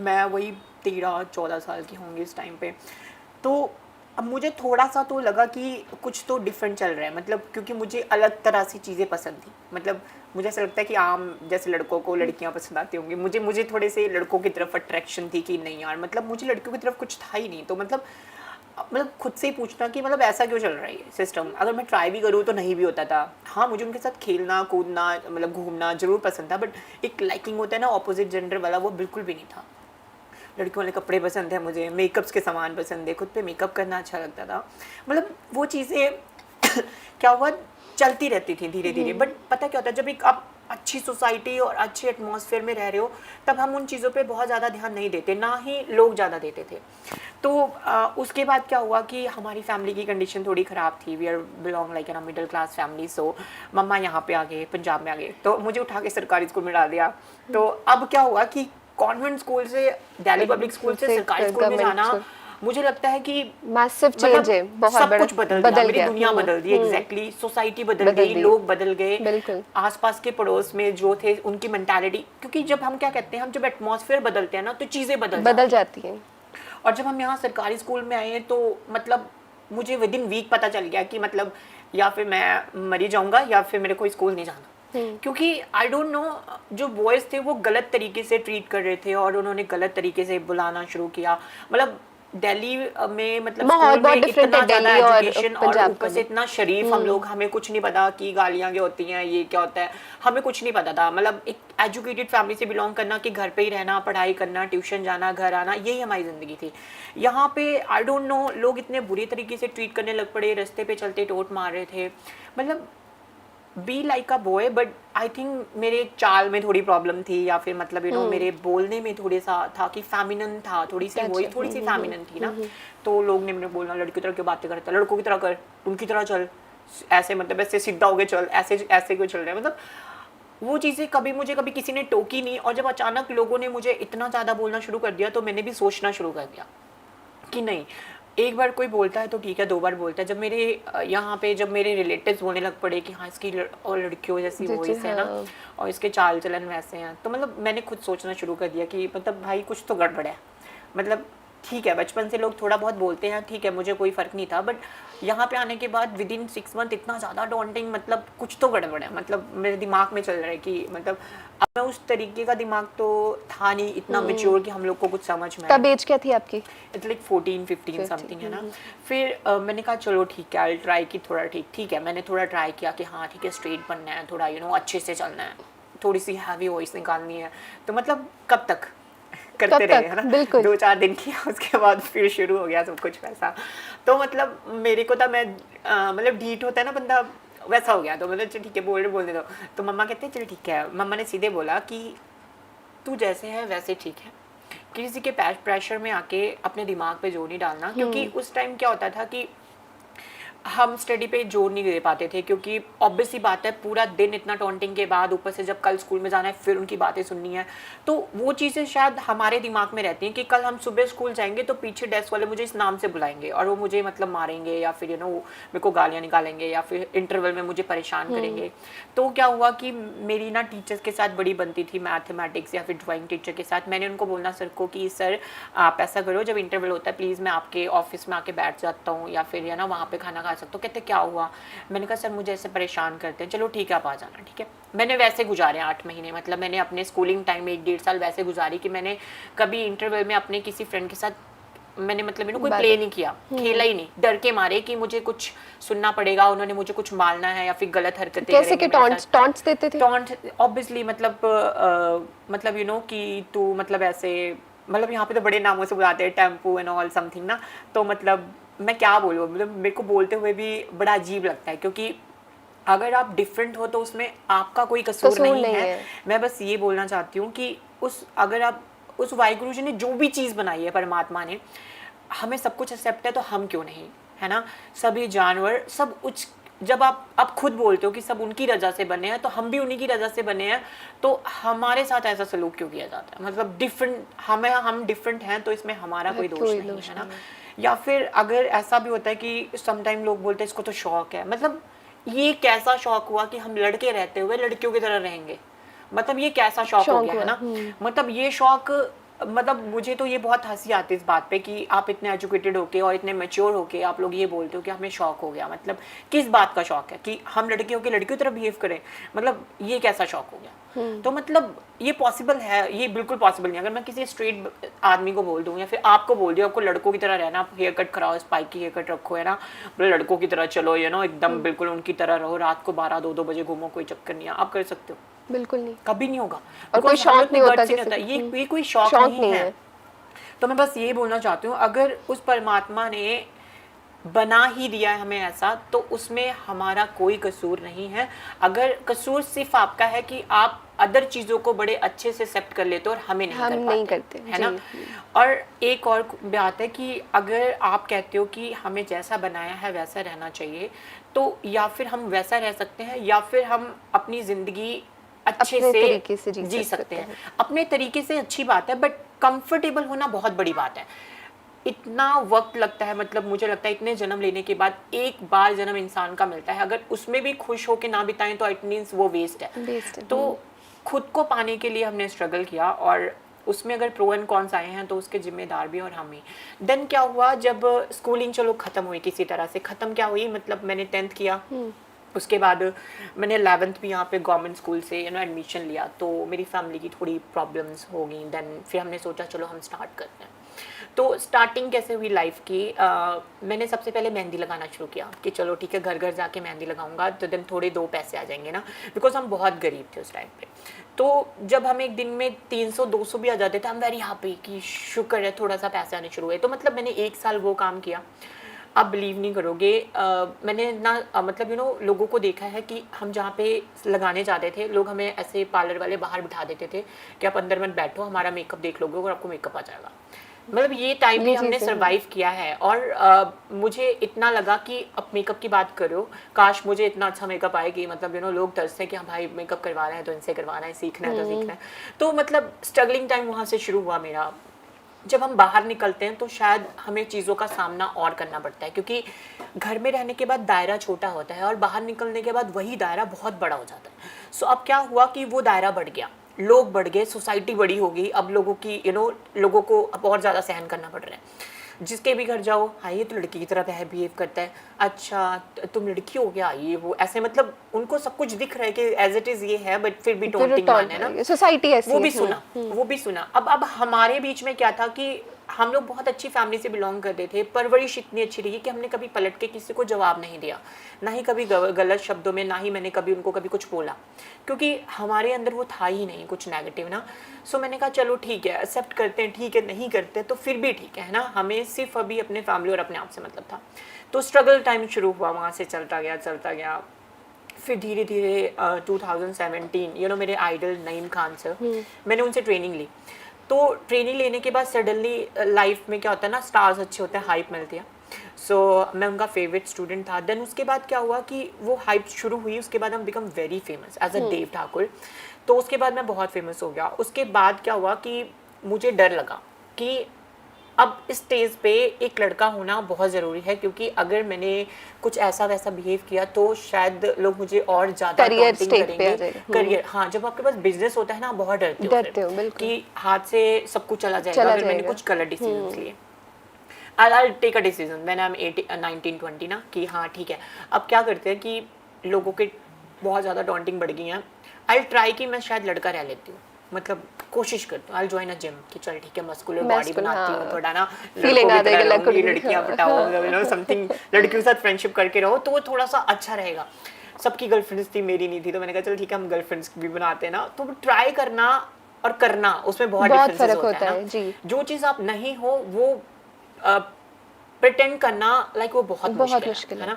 मैं वही 13-14 साल की होंगी इस टाइम पे। तो अब मुझे थोड़ा सा तो लगा कि कुछ तो डिफरेंट चल रहा है, मतलब क्योंकि मुझे अलग तरह से चीज़ें पसंद थी। मतलब मुझे ऐसा लगता है कि आम जैसे लड़कों को लड़कियां पसंद आती होंगी, मुझे थोड़े से लड़कों की तरफ अट्रैक्शन थी कि नहीं यार, मतलब मुझे लड़कियों की तरफ कुछ था ही नहीं। तो मतलब खुद से ही पूछना कि मतलब ऐसा क्यों चल रहा है ये सिस्टम, अगर मैं ट्राई भी करूँ तो नहीं भी होता था। हाँ मुझे उनके साथ खेलना कूदना मतलब घूमना ज़रूर पसंद था, बट एक लाइकिंग होता है ना ऑपोजिट जेंडर वाला, वो बिल्कुल भी नहीं था। लड़कियों वाले कपड़े पसंद है मुझे, मेकअप्स के सामान पसंद है, खुद पे मेकअप करना अच्छा लगता था। मतलब वो चीज़ें क्या हुआ चलती रहती थी धीरे धीरे। बट पता क्या होता है, जब एक आप अच्छी सोसाइटी और अच्छे एटमॉस्फेयर में रह रहे हो तब हम उन चीज़ों पे बहुत ज़्यादा ध्यान नहीं देते, ना ही लोग ज़्यादा देते थे। तो उसके बाद क्या हुआ कि हमारी फैमिली की कंडीशन थोड़ी ख़राब थी। We are belong like an middle class family. So मम्मा यहाँ पे आ गए, पंजाब में आ गए, तो मुझे उठा के सरकारी स्कूल में डाल दिया। तो अब क्या हुआ कि कॉन्वेंट स्कूल से दिल्ली पब्लिक स्कूल से सरकारी स्कूल में जाना, मुझे लगता है कि मैसिव चेंज है, बहुत सब कुछ बदल गया, मेरी दुनिया बदल दी। एग्जैक्टली सोसाइटी बदल गई, लोग बदल गए, आसपास के पड़ोस में जो थे उनकी मेंटालिटी, क्योंकि जब हम क्या कहते हैं, हम जब एटमॉस्फेयर बदलते हैं ना तो चीज़ें बदल जाती हैं। और जब हम यहाँ सरकारी स्कूल में आए तो मतलब मुझे विद इन वीक पता चल गया कि मतलब या फिर मैं मरी जाऊंगा या फिर मेरे को स्कूल नहीं जाना। क्योंकि आई डोंट नो, जो बॉयज़ थे वो गलत तरीके से ट्रीट कर रहे थे और उन्होंने गलत तरीके से बुलाना शुरू किया। मतलब दिल्ली में मतलब माहौल स्कूल बहुत में different इतना है ज़्यादा दिल्ली और एजुकेशन और पंजाब ऊपर का से भी। इतना शरीफ हम लोग, हमें कुछ नहीं पता कि गालियाँ क्या होती हैं, ये क्या होता है, हमें कुछ नहीं पता था। मतलब एक एजुकेटेड फैमिली से बिलोंग करना कि घर पे ही रहना, पढ़ाई करना, ट्यूशन जाना, घर आना, यही हमारी ज़िंदगी थी। यहाँ पे आई डोंट नो लोग इतने बुरी तरीके से ट्रीट करने लग पड़े, रास्ते पे चलते टोट मार रहे थे। मतलब be like a boy, but I think मेरे चाल में थोड़ी प्रॉब्लम थी या फिर मतलब मेरे बोलने में थोड़े सा था कि फेमिनिन था, थोड़ी सी वही थोड़ी सी फेमिनिन थी ना। तो लोग ने मेरे बोलना लड़की की तरह क्यों बातें करता, लड़कों की तरह कर, उनकी तरह चल, ऐसे मतलब ऐसे सीधा हो गए चल, ऐसे ऐसे क्यों चल रहे हैं। मतलब वो चीज़ें कभी किसी ने टोकी नहीं। और जब अचानक लोगों ने मुझे इतना ज़्यादा बोलना शुरू कर दिया तो मैंने भी सोचना शुरू कर दिया कि नहीं, एक बार कोई बोलता है तो ठीक है, 2 बार बोलता है। जब मेरे यहाँ पे जब मेरे रिलेटिव्स बोलने लग पड़े कि हाँ इसकी और लड़कियों जैसी वॉइस है ना और इसके चाल चलन वैसे हैं, तो मतलब मैंने खुद सोचना शुरू कर दिया कि मतलब भाई कुछ तो गड़बड़ है। मतलब ठीक है, बचपन से लोग थोड़ा बहुत बोलते हैं, ठीक है, मुझे कोई फ़र्क नहीं था, बट यहाँ पे आने के बाद विद इन 6 मंथ इतना ज़्यादा डॉन्टिंग, मतलब कुछ तो गड़बड़ है। मतलब मेरे दिमाग में चल रहा है कि मतलब अब मैं उस तरीके का दिमाग तो था नहीं इतना मेच्योर कि हम लोग को कुछ समझ में तब एज क्या थी आपकी? इट्स लाइक 14-15 समथिंग है ना। फिर मैंने कहा चलो ठीक है, आई ट्राई की थोड़ा ठीक है, मैंने थोड़ा ट्राई किया कि हाँ ठीक है, स्ट्रेट बनना है, थोड़ा अच्छे से चलना है, थोड़ी सी हैवी वॉइस निकालनी है। तो मतलब कब तक करते रहे है ना, 2-4 दिन किया, उसके बाद फिर शुरू हो गया सब कुछ वैसा। तो मतलब मेरे को था, मैं मतलब ढीठ होता है ना बंदा, वैसा हो गया। तो मतलब चल ठीक है, बोलने दो। तो मम्मा कहते हैं चल ठीक है, मम्मा ने सीधे बोला कि तू जैसे है वैसे ठीक है, किसी के प्रेशर में आके अपने दिमाग पे जोर नहीं डालना। क्योंकि उस टाइम क्या होता था कि हम स्टडी पे जोर नहीं दे पाते थे, क्योंकि ऑब्वियस सी बात है पूरा दिन इतना टॉन्टिंग के बाद ऊपर से जब कल स्कूल में जाना है फिर उनकी बातें सुननी है, तो वो चीज़ें शायद हमारे दिमाग में रहती हैं कि कल हम सुबह स्कूल जाएंगे तो पीछे डेस्क वाले मुझे इस नाम से बुलाएंगे और वो मुझे मतलब मारेंगे या फिर मेरे को गालियाँ निकालेंगे या फिर इंटरवल में मुझे परेशान करेंगे। तो क्या हुआ कि मेरी ना टीचर्स के साथ बड़ी बनती थी, मैथमेटिक्स या फिर ड्राइंग टीचर के साथ। मैंने उनको बोलना सर को कि सर आप ऐसा करो, जब इंटरवल होता है प्लीज़ मैं आपके ऑफिस में आके बैठ जाता हूँ या फिर वहाँ पे खाना खा सकता हूँ। कहते क्या हुआ? मैंने कहा सर मुझे ऐसे परेशान करते हैं। चलो ठीक है आप आ जाना। ठीक है, मैंने वैसे गुजारे 8 महीने, मतलब मैंने अपने स्कूलिंग टाइम में 1-1.5 साल वैसे गुजारी कि मैंने कभी इंटरवल में अपने किसी फ्रेंड के साथ मैंने मतलब कोई प्ले नहीं किया, खेला ही नहीं, डर के मारे कि मुझे कुछ सुनना पड़ेगा, उन्होंने मुझे कुछ मारना है या फिर गलत हरकतें कैसे के टॉन्ट्स देते थे? टॉन्ट ऑब्वियसली मतलब कि तू मतलब ऐसे, मतलब यहाँ पे तो बड़े नामों से बुलाते हैं, टेम्पू एंड ऑल समथिंग ना। तो मतलब मैं क्या बोलूँ, मतलब मेरे को बोलते हुए भी बड़ा अजीब लगता है, क्योंकि अगर आप डिफरेंट हो तो उसमें आपका कोई कसूर नहीं है। मैं बस ये बोलना चाहती हूँ कि अगर आप उस वाहिगुरु जी ने जो भी चीज़ बनाई है, परमात्मा ने, हमें सब कुछ एक्सेप्ट है तो हम क्यों नहीं, है ना। सभी जानवर सब जब आप खुद बोलते हो कि सब उनकी रजा से बने हैं, तो हम भी उन्हीं की रजा से बने हैं, तो हमारे साथ ऐसा सलूक क्यों किया जाता है? मतलब डिफरेंट हम डिफरेंट हैं तो इसमें हमारा कोई दोष नहीं है ना। या फिर अगर ऐसा भी होता है कि समटाइम लोग बोलते हैं इसको तो शौक है, मतलब ये कैसा शौक हुआ कि हम लड़के रहते हुए लड़कियों की तरह रहेंगे? मतलब ये कैसा शौक हो गया, है ना। मतलब ये शौक, मतलब मुझे तो ये बहुत हंसी आती है इस बात पे कि आप इतने एजुकेटेड होके और इतने मैच्योर होके आप लोग ये बोलते हो कि हमें शौक हो गया। मतलब किस बात का शौक है कि हम लड़के होके लड़कियों की तरह बिहेव करें? मतलब ये कैसा शौक हो गया? तो मतलब ये पॉसिबल है? ये बिल्कुल पॉसिबल नहीं। अगर मैं किसी स्ट्रेट आदमी को बोल दूँ या फिर आपको बोल दूँ आपको लड़कों की तरह रहना, हेयर कट कराओ, स्पाइक की हेयर कट रखो, है ना, लड़कों की तरह चलो, एकदम बिल्कुल उनकी तरह रहो, रात को 12-2 बजे घूमो, कोई चक्कर नहीं है, आप कर सकते हो? बिल्कुल नहीं, कभी नहीं होगा। और कोई शौक नहीं होता, ये कोई शौक नहीं है। तो मैं बस ये बोलना चाहती हूँ, अगर उस परमात्मा ने बना ही दिया है हमें ऐसा, तो उसमें हमारा कोई कसूर नहीं है। अगर कसूर सिर्फ आपका है कि आप अदर चीज़ों को बड़े अच्छे से एक्सेप्ट कर लेते हो और हमें नहीं करते, है ना। और एक और बात है कि अगर आप कहते हो कि हमें जैसा बनाया है वैसा रहना चाहिए, तो या फिर हम वैसा रह सकते हैं या फिर हम अपनी ज़िंदगी अच्छे से जी सकते हैं। अपने तरीके से अच्छी बात है, बट कंफर्टेबल होना बहुत बड़ी बात है। इतना वक्त लगता है, मतलब मुझे लगता है इतने जन्म लेने के बाद एक बार जन्म इंसान का मिलता है, अगर उसमें भी खुश होके ना बिताएं तो इट मीन्स वो वेस्ट है। तो खुद को पाने के लिए हमने स्ट्रगल किया और उसमें अगर प्रो एंड कॉन्स आए हैं तो उसके जिम्मेदार भी और हम ही। देन क्या हुआ, जब स्कूलिंग चलो ख़त्म हुई, किसी तरह से ख़त्म क्या हुई, मतलब मैंने 10th किया, उसके बाद मैंने 11th भी यहाँ पे गवर्नमेंट स्कूल से एडमिशन लिया, तो मेरी फैमिली की थोड़ी प्रॉब्लम्स हो गई। देन फिर हमने सोचा चलो हम स्टार्ट करते हैं। तो स्टार्टिंग कैसे हुई लाइफ की, मैंने सबसे पहले मेहंदी लगाना शुरू किया कि चलो ठीक है, घर घर जाके मेहंदी लगाऊंगा तो दिन थोड़े 2 पैसे आ जाएंगे ना, बिकॉज हम बहुत गरीब थे उस टाइम पे। तो जब हम एक दिन में 300-200 भी आ जाते थे, हम वेरी हैप्पी कि शुक्र है थोड़ा सा पैसे आने शुरू हुए। तो मतलब मैंने 1 साल वो काम किया। आप बिलीव नहीं करोगे, मैंने ना मतलब लोगों को देखा है कि हम जहाँ पे लगाने जाते थे, लोग हमें ऐसे पार्लर वाले बाहर बिठा देते थे कि आप अंदर मत बैठो, हमारा मेकअप देख लोगे और आपको मेकअप आ जाएगा। मतलब ये टाइम भी हमने सरवाइव किया है। और मुझे इतना लगा कि अब मेकअप की बात करो, काश मुझे इतना अच्छा मेकअप आए कि मतलब लोग तरसते हैं कि हाँ भाई मेकअप करवाना है तो इनसे करवाना है, सीखना है तो सीखना है। तो मतलब स्ट्रगलिंग टाइम वहाँ से शुरू हुआ मेरा। जब हम बाहर निकलते हैं तो शायद हमें चीज़ों का सामना और करना पड़ता है, क्योंकि घर में रहने के बाद दायरा छोटा होता है और बाहर निकलने के बाद वही दायरा बहुत बड़ा हो जाता है। सो अब क्या हुआ कि वो दायरा बढ़ गया, लोग बढ़ गए, सोसाइटी बड़ी हो गई। अब लोगों की लोगों को अब और ज़्यादा सहन करना पड़ रहा है। जिसके भी घर जाओ, हाँ ये तो लड़की की तरह बिहेव करता है, अच्छा तुम लड़की हो क्या, ये वो ऐसे, मतलब उनको सब कुछ दिख रहा है कि एज इट इज़ ये है, बट फिर भी टोंटिंग मान है ना, सोसाइटी ऐसी वो भी सुना। अब हमारे बीच में क्या था कि हम लोग बहुत अच्छी फैमिली से बिलोंग करते थे, परवरिश इतनी अच्छी रही कि हमने कभी पलट के किसी को जवाब नहीं दिया, ना ही कभी गलत शब्दों में, ना ही मैंने कभी उनको कभी कुछ बोला, क्योंकि हमारे अंदर वो था ही नहीं कुछ नेगेटिव ना। सो मैंने कहा चलो ठीक है, एक्सेप्ट करते हैं, ठीक है नहीं करते तो फिर भी ठीक है ना, हमें सिर्फ अभी अपने फैमिली और अपने आप से मतलब था। तो स्ट्रगल टाइम शुरू हुआ, वहाँ से चलता गया। फिर धीरे धीरे 2017 मेरे आइडल नईम खान सर, मैंने उनसे ट्रेनिंग ली। तो ट्रेनिंग लेने के बाद सडनली लाइफ में क्या होता है ना, स्टार्स अच्छे होते हैं, हाइप मिलती है। सो मैं उनका फेवरेट स्टूडेंट था। देन उसके बाद क्या हुआ कि वो हाइप शुरू हुई, उसके बाद हम become very famous as a Dev Thakur. तो उसके बाद मैं बहुत फेमस हो गया। उसके बाद क्या हुआ कि मुझे डर लगा कि अब इस स्टेज पे एक लड़का होना बहुत ज़रूरी है, क्योंकि अगर मैंने कुछ ऐसा वैसा बिहेव किया तो शायद लोग मुझे और ज़्यादा करियर स्टेज पे आ जाएगा। करियर, हाँ, जब आपके पास बिजनेस होता है ना, बहुत डरते हो बिल्कुल कि हाथ से सब कुछ चला जाएगा अगर मैंने कुछ गलत डिसीजन लिए। I'll take a decision when I'm 19-20 ना, कि हाँ ठीक है। अब क्या करते हैं कि लोगों के बहुत ज़्यादा डॉन्टिंग बढ़ गई हैं। I'll try कि मैं शायद लड़का रह लेती हूँ, मतलब कोशिश करती हूँ। I'll join a gym कि चल ठीक है, मस्कुलर बॉडी बनाती हूँ, थोड़ा ना लड़कियाँ पटाओ, समथिंग, लड़कियों के साथ फ्रेंडशिप करके रहो तो वो थोड़ा सा अच्छा रहेगा। सबकी गर्लफ्रेंड्स थी, मेरी नहीं थी, तो मैंने कहा चल ठीक है हम गर्लफ्रेंड्स भी बनाते हैं ना। तो ट्राई करना और करना, उसमें बहुत डिफरेंस होता है जी। जो चीज़ आप नहीं हो वो प्रिटेंड करना लाइक वो बहुत मुश्किल है ना।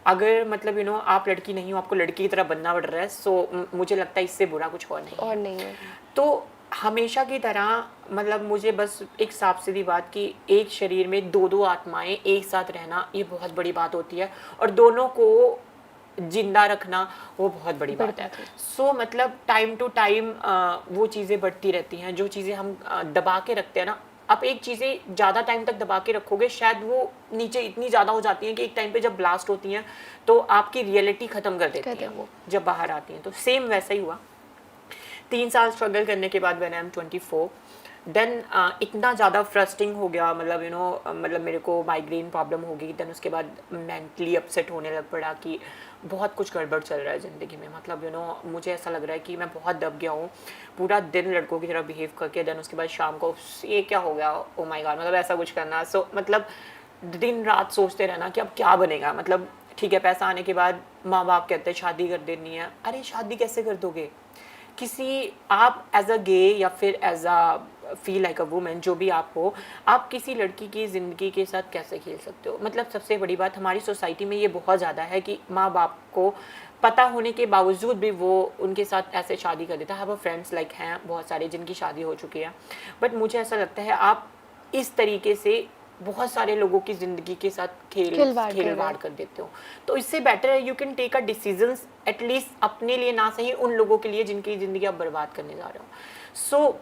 अगर मतलब आप लड़की नहीं हो, आपको लड़की की तरह बनना पड़ रहा है, सो मुझे लगता है इससे बुरा कुछ और नहीं है। तो हमेशा की तरह मतलब मुझे बस एक साफ सीधी बात कि एक शरीर में 2-2 आत्माएं एक साथ रहना ये बहुत बड़ी बात होती है, और दोनों को जिंदा रखना वो बहुत बड़ी बात है। सो मतलब टाइम टू टाइम वो चीज़ें बढ़ती रहती हैं, जो चीज़ें हम दबा के रखते हैं ना। आप एक चीज़ें ज़्यादा टाइम तक दबा के रखोगे, शायद वो नीचे इतनी ज़्यादा हो जाती हैं कि एक टाइम पे जब ब्लास्ट होती हैं तो आपकी रियलिटी ख़त्म कर देती है वो, जब बाहर आती हैं। तो सेम वैसा ही हुआ। 3 साल स्ट्रगल करने के बाद व्हेन आई एम 24 देन इतना ज़्यादा फ्रस्ट्रिंग हो गया, मतलब मतलब मेरे को माइग्रेन प्रॉब्लम हो गई। देन उसके बाद मेंटली अपसेट होने लग पड़ा कि बहुत कुछ गड़बड़ चल रहा है ज़िंदगी में, मतलब मुझे ऐसा लग रहा है कि मैं बहुत दब गया हूँ, पूरा दिन लड़कों की तरह बिहेव करके। देन उसके बाद शाम को ये क्या हो गया, ओ माय गॉड, मतलब ऐसा कुछ करना। सो मतलब दिन रात सोचते रहना कि अब क्या बनेगा। मतलब ठीक है, पैसा आने के बाद माँ बाप कहते हैं शादी कर देनी है। अरे शादी कैसे कर दोगे किसी, आप एज अ गे या फिर as a feel like a women, जो भी आप हो, आप किसी लड़की की ज़िंदगी के साथ कैसे खेल सकते हो। मतलब सबसे बड़ी बात हमारी सोसाइटी में ये बहुत ज़्यादा है कि माँ बाप को पता होने के बावजूद भी वो उनके साथ ऐसे शादी कर देता है। वो फ्रेंड्स लाइक हैं बहुत सारे जिनकी शादी हो चुकी है, बट मुझे ऐसा लगता है आप इस तरीके से बहुत सारे लोगों की ज़िंदगी के साथ खिलवाड़ कर देते हो। तो इससे बेटर है you can take a decisions at least अपने लिए, ना सही उन लोगों के लिए जिनकी ज़िंदगी आप बर्बाद करने जा रहे हो। So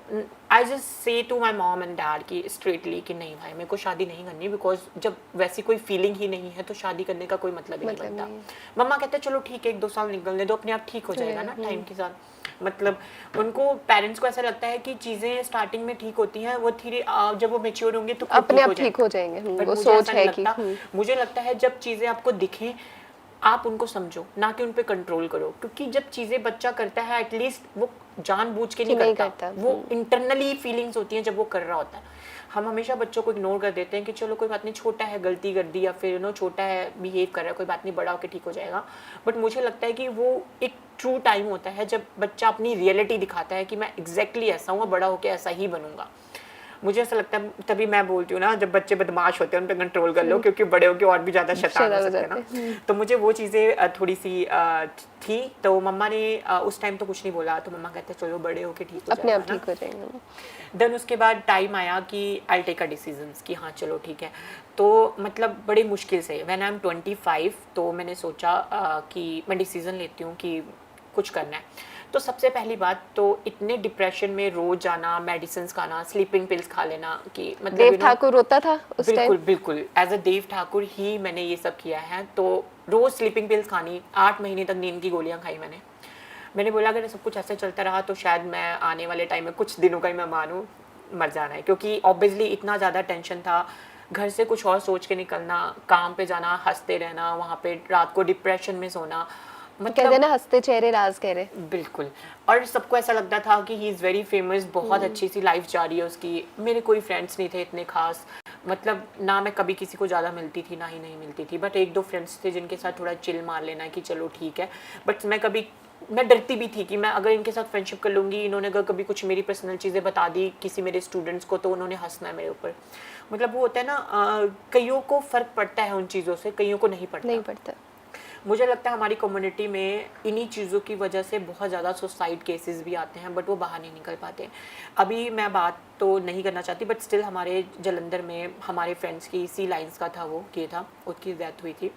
I just say to my mom and dad कि स्ट्रेटली कि नहीं भाई मेरे को शादी नहीं करनी, बिकॉज जब वैसी कोई फीलिंग ही नहीं है तो शादी करने का कोई मतलब ही नहीं बनता। मम्मा कहते चलो ठीक है 1-2 साल निकलने दो, अपने आप ठीक हो जाएगा ना टाइम के साथ। मतलब उनको पेरेंट्स को ऐसा लगता है कि चीज़ें स्टार्टिंग में ठीक होती हैं, वो धीरे जब वो मैच्योर होंगे तो खुद अपने आप हो ठीक हो जाएंगे। पर वो मुझे सोच ऐसा नहीं है कि लगता। मुझे लगता है जब चीज़ें आपको दिखें आप उनको समझो, ना कि उन पे कंट्रोल करो, क्योंकि जब चीज़ें बच्चा करता है एटलीस्ट वो जानबूझ के नहीं नहीं करता, करता। वो इंटरनली फीलिंग्स होती हैं जब वो कर रहा होता है। हम हमेशा बच्चों को इग्नोर कर देते हैं कि चलो कोई बात नहीं, छोटा है, गलती कर दी, या फिर छोटा है, बिहेव कर रहा है, कोई बात नहीं, बड़ा होकर ठीक हो जाएगा। बट मुझे लगता है कि वो एक ट्रू टाइम होता है जब बच्चा अपनी रियलिटी दिखाता है कि मैं एग्जैक्टली ऐसा हूँ, बड़ा होकर ऐसा ही बनूंगा। मुझे ऐसा लगता है, तभी मैं बोलती हूँ ना, जब बच्चे बदमाश होते हैं उन पे कंट्रोल कर लो, क्योंकि बड़े होके और भी ज़्यादा शैतान हो सकते हैं ना। तो मुझे वो चीज़ें थोड़ी सी थी। तो मम्मा ने उस टाइम तो कुछ नहीं बोला, तो मम्मा कहते चलो बड़े होके ठीक हो अपने आप जाएगा ठीक हो जाएंगे। देन उसके बाद टाइम आया कि आई टेक अ डिसीजंस कि हाँ चलो ठीक है। तो मतलब बड़ी मुश्किल से व्हेन आई एम 25 तो मैंने सोचा कि मैं डिसीज़न लेती हूँ कि कुछ करना है। तो सबसे पहली बात तो इतने डिप्रेशन में रोज जाना, मेडिसिन खाना, स्लीपिंग पिल्स खा लेना कि मतलब देव ठाकुर रोता था उस टाइम। बिल्कुल बिल्कुल एज अ देव ठाकुर ही मैंने ये सब किया है। तो रोज स्लीपिंग पिल्स खानी, 8 महीने तक नींद की गोलियां खाई मैंने बोला अगर सब कुछ ऐसे चलता रहा तो शायद मैं आने वाले टाइम में कुछ दिनों का ही मैं मानूं मर जाना है, क्योंकि ऑब्वियसली इतना ज़्यादा टेंशन था, घर से कुछ और सोच के निकलना, काम पे जाना, हंसते रहना, वहाँ पे रात को डिप्रेशन में सोना, कहते हैं ना हंसते चेहरे राज कह रहे। बिल्कुल। और सबको ऐसा लगता था कि ही इज़ वेरी फेमस, बहुत अच्छी सी लाइफ जा रही है उसकी। मेरे कोई फ्रेंड्स नहीं थे इतने खास, मतलब ना मैं कभी किसी को ज़्यादा मिलती थी ना ही नहीं मिलती थी, बट 1-2 फ्रेंड्स थे जिनके साथ थोड़ा चिल मार लेना कि चलो ठीक है। बट मैं डरती भी थी कि मैं अगर इनके साथ फ्रेंडशिप कर लूँगी, इन्होंने अगर कभी कुछ मेरी पर्सनल चीज़ें बता दी किसी मेरे स्टूडेंट्स को तो उन्होंने हंसना है मेरे ऊपर। मतलब वो होता है ना, कईयों को फ़र्क पड़ता है उन चीज़ों से, कईयों को नहीं पड़ता। मुझे लगता है हमारी कम्युनिटी में इन्हीं चीज़ों की वजह से बहुत ज़्यादा सुसाइड केसेस भी आते हैं, बट वो बाहर नहीं निकल पाते। अभी मैं बात तो नहीं करना चाहती, बट स्टिल हमारे जलंधर में हमारे फ्रेंड्स की सी लाइंस का था, वो ये था, उसकी डेथ हुई थी,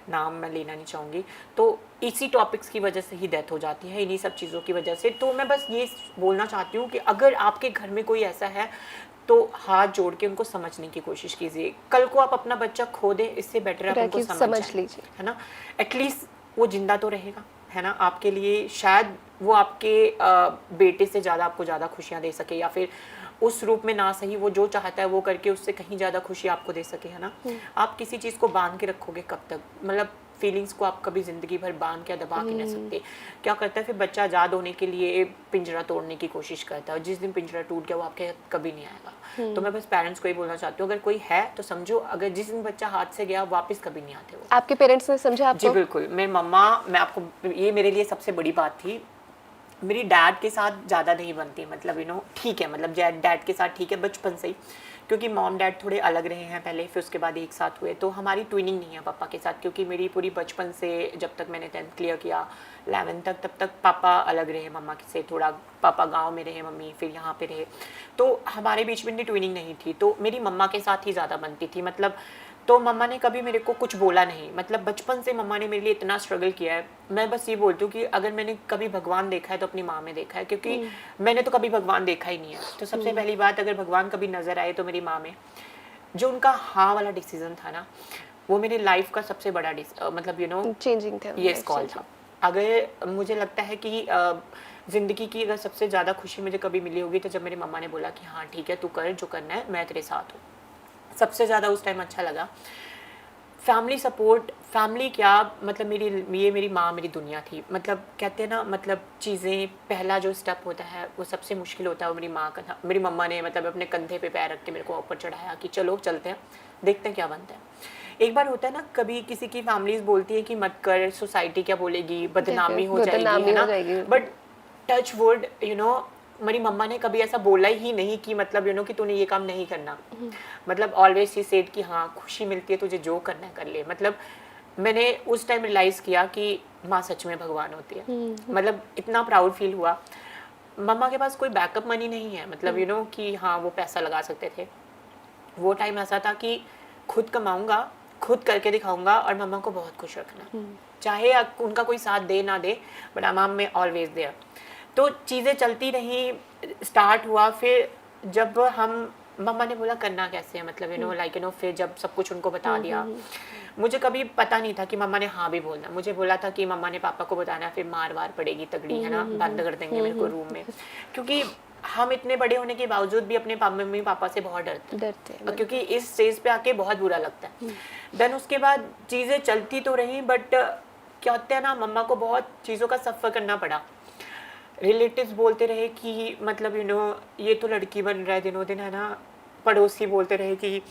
नाम मैं लेना नहीं चाहूँगी। तो इसी टॉपिक्स की वजह से ही डेथ हो जाती है, इन्हीं सब चीज़ों की वजह से। तो मैं बस ये बोलना चाहती हूँ कि अगर आपके घर में कोई ऐसा है तो हाथ जोड़ के उनको समझने की कोशिश कीजिए। कल को आप अपना बच्चा खो दें, इससे बेटर आप उनको समझ लीजिए, है ना। एटलीस्ट वो जिंदा तो रहेगा, है ना, आपके लिए। शायद वो आपके बेटे से ज़्यादा आपको ज़्यादा खुशियाँ दे सके, या फिर उस रूप में ना सही, वो जो चाहता है वो करके उससे कहीं ज़्यादा खुशी आपको दे सके, है ना। आप किसी चीज़ को बांध के रखोगे कब तक, मतलब फीलिंग्स को आप कभी ज़िंदगी भर बांध के दबा के नहीं सकते। क्या करता है फिर बच्चा, आज़ाद होने के लिए पिंजरा तोड़ने की कोशिश करता है, और जिस दिन पिंजरा टूट गया वो आपके कभी नहीं आएगा। तो मैं बस पेरेंट्स को ही बोलना चाहती हूँ, अगर कोई है तो समझो, अगर जिस दिन बच्चा हाथ से गया वापस कभी नहीं आते वो। आपके पेरेंट्स ने समझा आपको? जी बिल्कुल। मेरी मम्मा, मैं आपको, ये मेरे लिए सबसे बड़ी बात थी, मेरी डैड के साथ ज़्यादा नहीं बनती, मतलब ठीक है, मतलब डैड के साथ ठीक है बचपन से ही, क्योंकि मॉम डैड थोड़े अलग रहे हैं पहले, फिर उसके बाद एक साथ हुए, तो हमारी ट्विनिंग नहीं है पापा के साथ, क्योंकि मेरी पूरी बचपन से जब तक मैंने 10th क्लियर किया, 11th तक, तब तक पापा अलग रहे मम्मा से थोड़ा, पापा गांव में रहे, मम्मी फिर यहाँ पे रहे, तो हमारे बीच में ट्विनिंग नहीं थी। तो मेरी मम्मा के साथ ही ज़्यादा बनती थी, मतलब तो मम्मा ने कभी मेरे को कुछ बोला नहीं, मतलब बचपन से मम्मा ने मेरे लिए इतना स्ट्रगल किया है। मैं बस ये बोलती हूँ कि अगर मैंने कभी भगवान देखा है तो अपनी माँ में देखा है, क्योंकि मैंने तो कभी भगवान देखा ही नहीं है। तो सबसे पहली बात, अगर भगवान कभी नज़र आए तो मेरी माँ में। जो उनका हाँ वाला डिसीजन था ना, वो मेरी लाइफ का सबसे बड़ा मतलब चेंजिंग था, यस कॉल था। अगर मुझे लगता है कि ज़िंदगी की अगर सबसे ज़्यादा खुशी मुझे कभी मिली होगी तो जब मेरी मम्मा ने बोला कि हाँ ठीक है, तू कर जो करना है, मैं तेरे साथ हूँ। सबसे ज़्यादा उस टाइम अच्छा लगा। फैमिली सपोर्ट, फैमिली क्या, मतलब मेरी माँ मेरी दुनिया थी। मतलब कहते हैं ना, मतलब चीज़ें, पहला जो स्टेप होता है वो सबसे मुश्किल होता है, वो मेरी माँ का था। मेरी मम्मा ने मतलब अपने कंधे पे पैर रख के मेरे को ऊपर चढ़ाया कि चलो चलते हैं, देखते हैं क्या बनता है। एक बार होता है ना, कभी किसी की फैमिलीज बोलती है कि मत कर, सोसाइटी क्या बोलेगी, बदनामी हो जाएगी, है ना। बट टच वुड, मेरी मम्मा ने कभी ऐसा बोला ही नहीं कि मतलब कि तूने ये काम नहीं करना। मतलब ऑलवेज शी सेड कि हाँ खुशी मिलती है तुझे, जो करना है कर ले। मतलब मैंने उस टाइम रियलाइज़ किया कि माँ सच में भगवान होती है। मतलब इतना प्राउड फील हुआ। मम्मा के पास कोई बैकअप मनी नहीं है, मतलब कि हाँ वो पैसा लगा सकते थे। वो टाइम ऐसा था कि खुद कमाऊँगा, खुद करके दिखाऊँगा और मम्मा को बहुत खुश रखना, चाहे उनका कोई साथ दे ना दे, but I am always there. तो चीज़ें चलती रही, स्टार्ट हुआ। फिर जब हम मम्मा ने बोला करना कैसे है, मतलब लाइक फिर जब सब कुछ उनको बता दिया, मुझे कभी पता नहीं था कि मम्मा ने हाँ भी बोलना, मुझे बोला था कि मम्मा ने पापा को बताना, फिर मार वार पड़ेगी तगड़ी, है ना, बंद कर देंगे मेरे को रूम में, क्योंकि हम इतने बड़े होने के बावजूद भी अपने मम्मी पापा से बहुत डरते हैं, क्योंकि इस स्टेज पे आके बहुत बुरा लगता है। देन उसके बाद चीज़ें चलती तो रही, बट क्या होता है ना, मम्मा को बहुत चीज़ों का सफ़र करना पड़ा। रिलेटिव्स बोलते रहे कि मतलब ये तो लड़की बन रहा है दिनों दिन, है ना, पड़ोसी बोलते रहे कि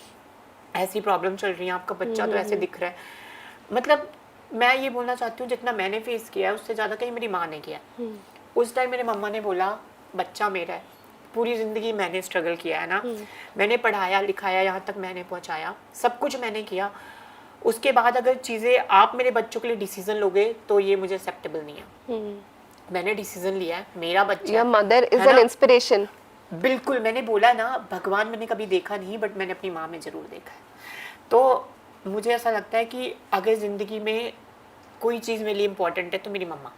ऐसी प्रॉब्लम चल रही है, आपका बच्चा तो ऐसे दिख रहा है। मतलब मैं ये बोलना चाहती हूँ, जितना मैंने फेस किया है उससे ज़्यादा कहीं मेरी माँ ने किया। उस टाइम मेरे मम्मा ने बोला बच्चा मेरा है, पूरी ज़िंदगी मैंने स्ट्रगल किया है ना, मैंने पढ़ाया लिखाया, यहाँ तक मैंने पहुँचाया, सब कुछ मैंने किया। उसके बाद अगर चीज़ें आप मेरे बच्चों के लिए डिसीजन लोगे तो ये मुझे एक्सेप्टेबल नहीं है। मैंने डिसीजन लिया है, मेरा बच्चा, your mother is an inspiration. बिल्कुल, मैंने बोला ना, भगवान मैंने कभी देखा नहीं, बट मैंने अपनी माँ में ज़रूर देखा है। तो मुझे ऐसा लगता है कि अगर ज़िंदगी में कोई चीज़ मेरे लिए इम्पोर्टेंट है तो मेरी मम्मा,